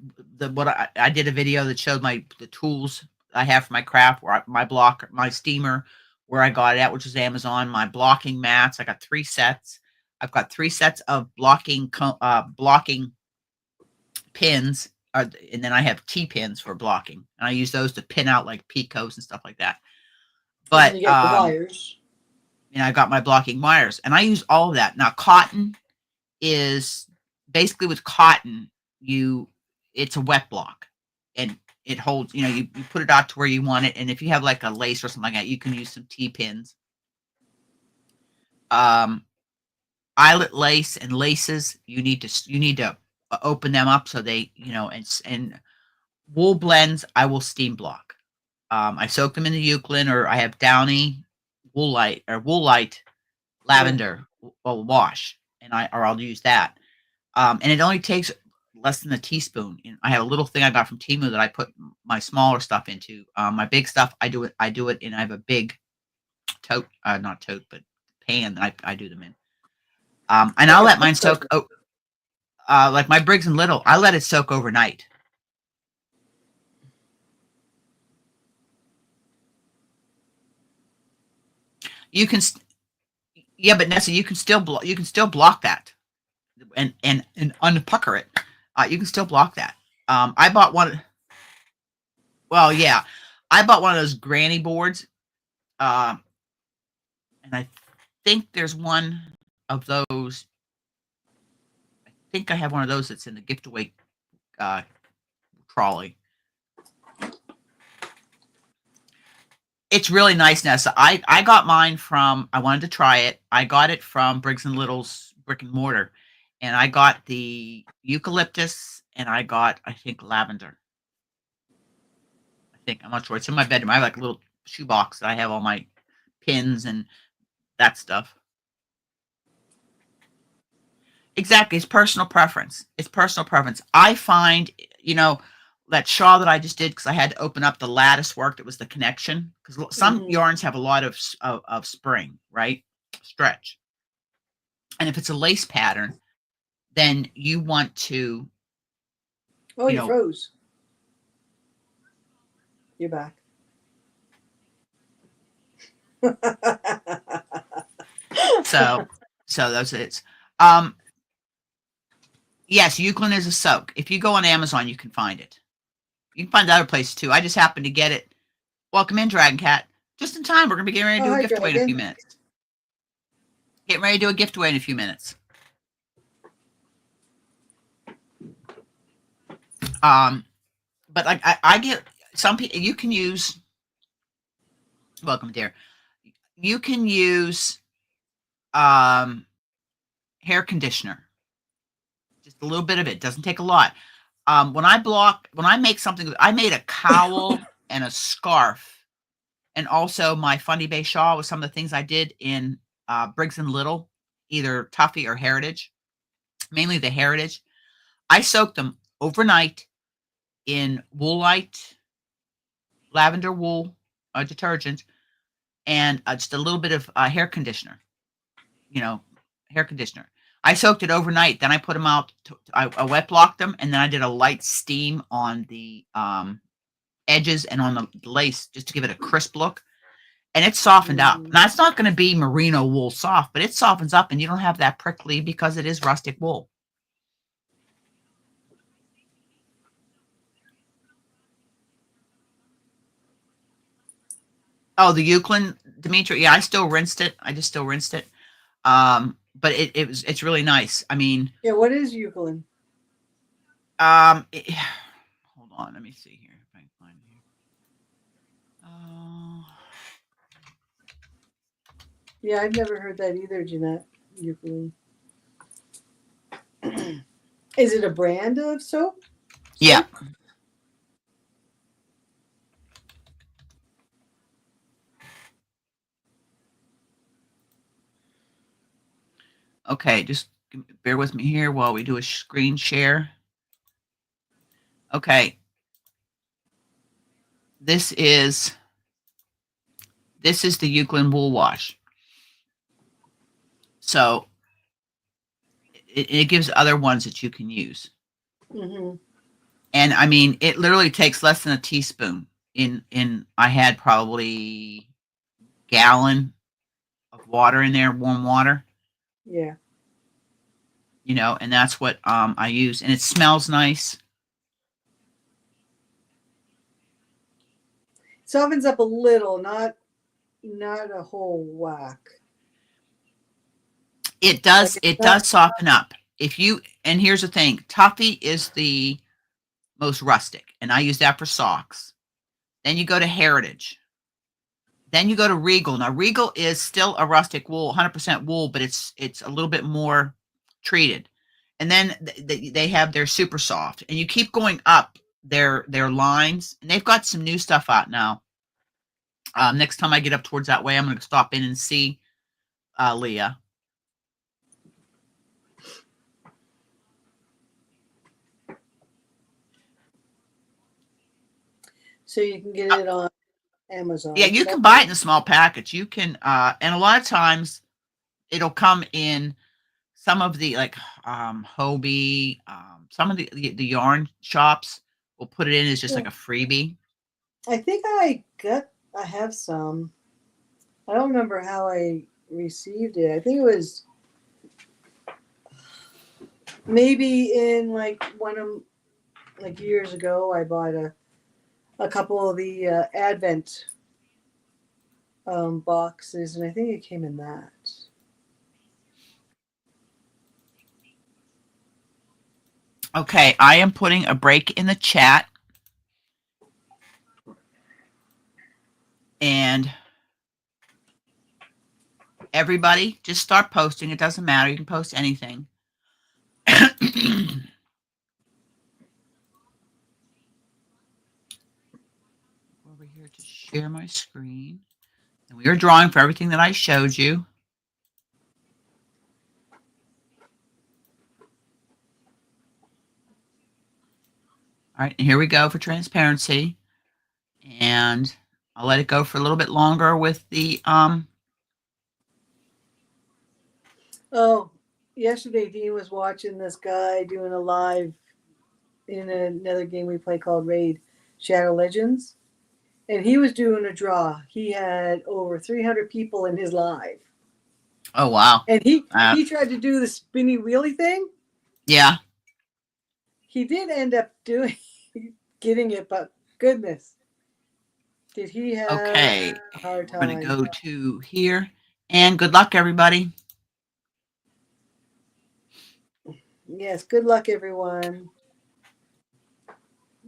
I did a video that showed the tools I have for my craft, my steamer, where I got it at, which is Amazon. My blocking mats, I got 3 sets. I've got 3 sets of blocking pins, and then I have T-pins for blocking, and I use those to pin out like picos and stuff like that. But you get the wires. and I got my blocking wires, and I use all of that. Now, cotton is basically with cotton, it's a wet block, and it holds. You put it out to where you want it, and if you have like a lace or something like that, you can use some T-pins. Eyelet lace and laces, you need to open them up so they, and wool blends, I will steam block. I soak them in the Euclid, or I have Downy wool light lavender wash, and I'll use that. And it only takes less than a teaspoon. And I have a little thing I got from Temu that I put my smaller stuff into. My big stuff, I do it, and I have a big tote, not tote, but pan that I do them in. And I'll let mine soak. Like my Briggs and Little, I let it soak overnight. You can, yeah, but Nessa, you can still block that, and unpucker it. You can still block that. I bought one. Well, yeah, I bought one of those granny boards, and I think there's one of those. I think I have one of those that's in the gift away trolley. It's really nice, Nessa. I got mine from, I wanted to try it. I got it from Briggs and Little's brick and mortar, and I got the eucalyptus, and I got, I think, lavender. I'm not sure. It's in my bedroom. I have like a little shoebox that I have all my pins and that stuff. Exactly. It's personal preference. I find, that shawl that I just did, because I had to open up the lattice work that was the connection, because some yarns have a lot of spring, right? Stretch. And if it's a lace pattern, then you want to. Oh, you froze. You're back. So that's it. Yes, Euclid is a soak. If you go on Amazon, you can find it. You can find other places too. I just happened to get it. Welcome in, Dragon Cat. Just in time. We're going to be getting ready to do a gift away in a few minutes. Getting ready to do a gift away in a few minutes. But I get some people. You can use. Welcome, dear. You can use hair conditioner. Just a little bit of it. Doesn't take a lot. When I make something, I made a cowl and a scarf, and also my Fundy Bay shawl with some of the things I did in Briggs and Little, either Tuffy or Heritage, mainly the Heritage. I soaked them overnight in Woolite, lavender wool detergent, and just a little bit of hair conditioner. Hair conditioner. I soaked it overnight. Then I put them out. I wet blocked them, and then I did a light steam on the edges and on the lace just to give it a crisp look. And it softened up. Now, it's not going to be merino wool soft, but it softens up, and you don't have that prickly because it is rustic wool. Oh, the Euclid, Dimitri. Yeah, I still rinsed it. But it's really nice. I mean, yeah. What is Euclid? Hold on. Let me see here if I can find it Oh, Yeah, I've never heard that either, Jeanette. Eucalyptus. Is it a brand of soap? yeah. Okay, just bear with me here while we do a screen share. Okay. This is the Euclid wool wash. So it gives other ones that you can use. Mm-hmm. And I mean, it literally takes less than a teaspoon. In I had probably gallon of water in there, warm water. Yeah. And that's what I use, and it smells nice. Softens up a little, not a whole whack. It does. Like It not, does soften up. And here's the thing: Tuffy is the most rustic, and I use that for socks. Then you go to Heritage. Then you go to Regal. Now Regal is still a rustic wool, 100% wool, but it's a little bit more treated. And then they have their super soft, and you keep going up their lines, and they've got some new stuff out now. Next time I get up towards that way, I'm going to stop in and see Leah. so you can get it on Amazon. Yeah, you can buy it in a small package. You can, and a lot of times it'll come in some of the like Hobie, some of the yarn shops will put it in as just like a freebie. I think I have some. I don't remember how I received it. I think it was maybe in like one of like years ago. I bought a couple of the Advent boxes, and I think it came in that. Okay, I am putting a break in the chat. And everybody, just start posting. It doesn't matter. You can post anything. Over here to share my screen. And we are drawing for everything that I showed you. All right, and here we go for transparency. And I'll let it go for a little bit longer with the Oh, yesterday Dean was watching this guy doing a live in another game we play called Raid Shadow Legends, and he was doing a draw. He had over 300 people in his live. Oh wow. And he tried to do the spinny wheelie thing. Yeah. He did end up getting it, but goodness, did he have Okay. a hard We're time. going to go to here. And good luck, everybody. Yes, good luck, everyone.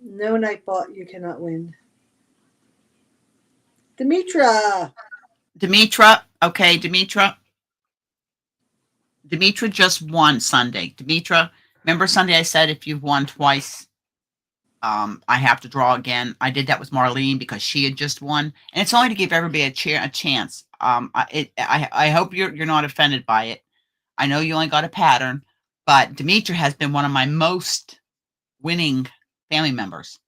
No Nightbot, you cannot win. Demetra. Okay, Demetra just won Sunday. Demetra, remember Sunday I said if you've won twice, I have to draw again. I did that with Marlene because she had just won, and it's only to give everybody a chance. I hope you're not offended by it. I know you only got a pattern, but Demetra has been one of my most winning family members.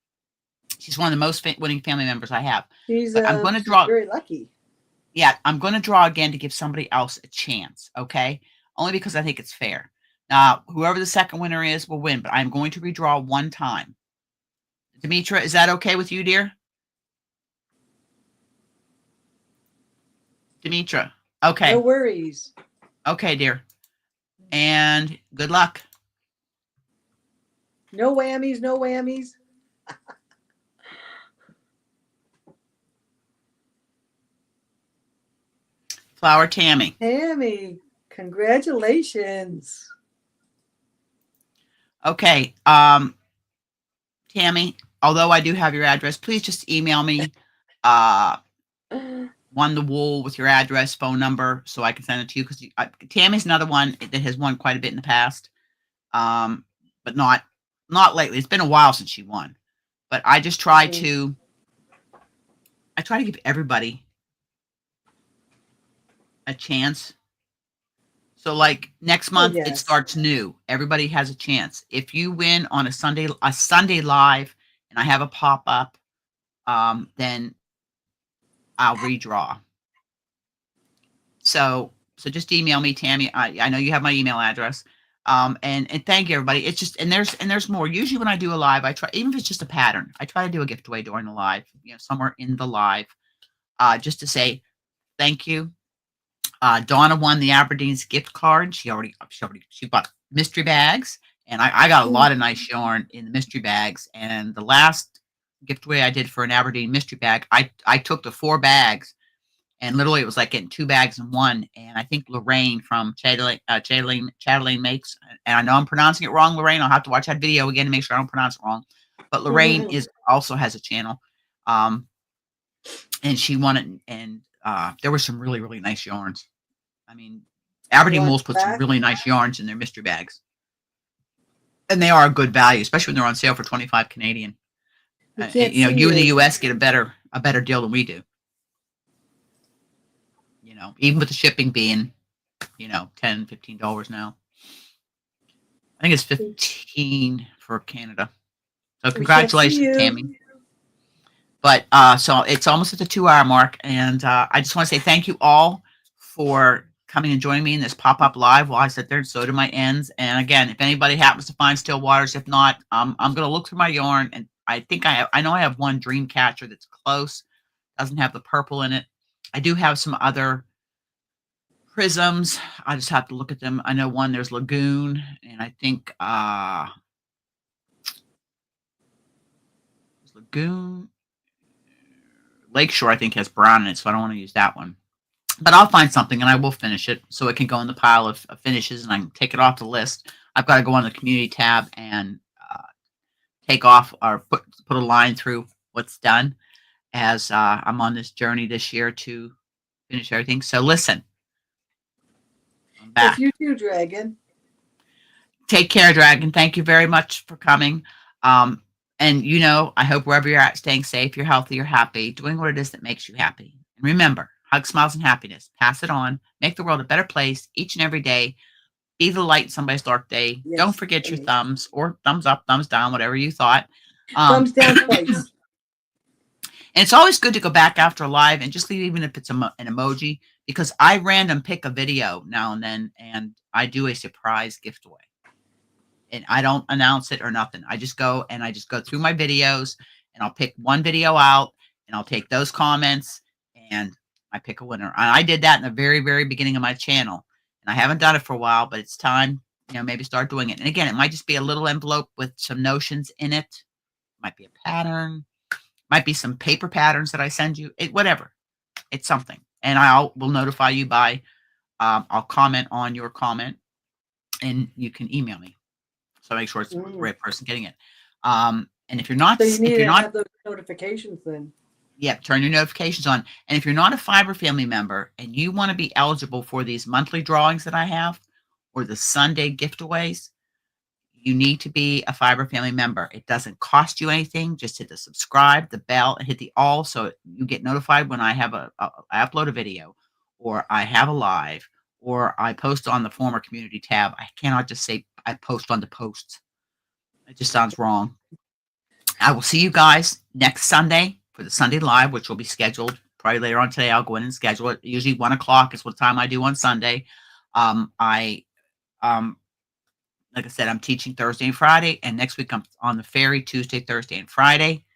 She's one of the most winning family members I have. But I'm going to draw. Very lucky. Yeah, I'm going to draw again to give somebody else a chance. Okay, only because I think it's fair. Now, whoever the second winner is will win, but I'm going to redraw one time. Demetra, is that okay with you, dear? Demetra. Okay. No worries. Okay, dear. And good luck. No whammies, no whammies. Flower Tammy. Tammy, congratulations. Okay. Tammy, although I do have your address, please just email me uh, won the wool with your address, phone number, so I can send it to you. Because Tammy's another one that has won quite a bit in the past, but not lately. It's been a while since she won. But I just try to give everybody a chance. So like next month it yes. starts new. Everybody has a chance. If you win on a Sunday live and I have a pop up, then I'll redraw. So just email me, Tammy. I know you have my email address. And thank you, everybody. It's just and there's more. Usually when I do a live, I try, even if it's just a pattern, I try to do a giveaway during the live, somewhere in the live, just to say thank you. Donna won the Aberdeen's gift card. She bought mystery bags, and I got a lot of nice yarn in the mystery bags. And the last giveaway I did for an Aberdeen mystery bag, I took the 4 bags, and literally it was like getting 2 bags in one. And I think Lorraine from Chatelaine Makes, and I know I'm pronouncing it wrong, Lorraine. I'll have to watch that video again to make sure I don't pronounce it wrong. But Lorraine also has a channel, and she won it, and there were some really, really nice yarns. I mean, Aberdeen Wools put some really nice yarns in their mystery bags. And they are a good value, especially when they're on sale for $25 Canadian. You in the US get a better deal than we do. Even with the shipping being, $10, $15 now. I think it's $15 for Canada. So congratulations, Tammy. But so it's almost at the 2-hour mark, and I just want to say thank you all for coming and joining me in this pop-up live while I sit there and sew to my ends. And again, if anybody happens to find still waters, if not, I'm going to look through my yarn, and I think I know I have one dream catcher that's close, doesn't have the purple in it. I do have some other prisms. I just have to look at them. I know one, there's Lagoon, and I think Lagoon. Lakeshore, I think, has brown in it, so I don't want to use that one. But I'll find something, and I will finish it, so it can go in the pile of finishes, and I can take it off the list. I've got to go on the community tab and take off or put a line through what's done, as I'm on this journey this year to finish everything. So listen, I'm back. Yes, you too, Dragon. Take care, Dragon. Thank you very much for coming. And I hope wherever you're at, staying safe, you're healthy, you're happy, doing what it is that makes you happy. And remember, hug, smiles, and happiness. Pass it on. Make the world a better place each and every day. Be the light in somebody's dark day. Yes, don't forget your thumbs, or thumbs up, thumbs down, whatever you thought. Thumbs down twice. And it's always good to go back after a live and just leave, even if it's an emoji, because I random pick a video now and then, and I do a surprise giveaway. And I don't announce it or nothing. I just go through my videos, and I'll pick one video out, and I'll take those comments, and I pick a winner. And I did that in the very, very beginning of my channel, and I haven't done it for a while, but it's time, maybe start doing it. And again, it might just be a little envelope with some notions in it. It might be a pattern, might be some paper patterns that I send you. Whatever, it's something, and will notify you by. I'll comment on your comment, and you can email me. So make sure it's the right person getting it. And if you're not, so you need to have those notifications then. Yeah, turn your notifications on. And if you're not a Fiber Family member and you want to be eligible for these monthly drawings that I have, or the Sunday giveaways, you need to be a Fiber Family member. It doesn't cost you anything. Just hit the subscribe, the bell, and hit the all, so you get notified when I have I upload a video, or I have a live, or I post on the former community tab. I cannot just say I post on the posts. It just sounds wrong. I will see you guys next Sunday for the Sunday live, which will be scheduled probably later on today. I'll go in and schedule it. Usually 1 o'clock is what time I do on Sunday. Like I said, I'm teaching Thursday and Friday, and next week I'm on the ferry Tuesday, Thursday, and Friday.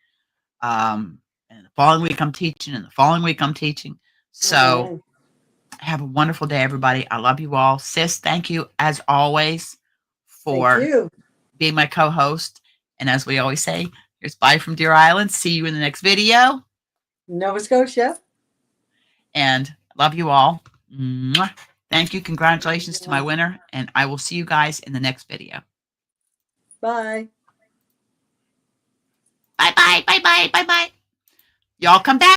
And the following week I'm teaching, and the following week I'm teaching. So have a wonderful day, everybody. I love you all. Sis, thank you as always for being my co-host. And as we always say, here's bye from Deer Island. See you in the next video. Nova Scotia. And love you all. Mwah. Thank you. Congratulations to my winner. And I will see you guys in the next video. Bye. Bye-bye. Bye-bye. Bye-bye. Y'all come back.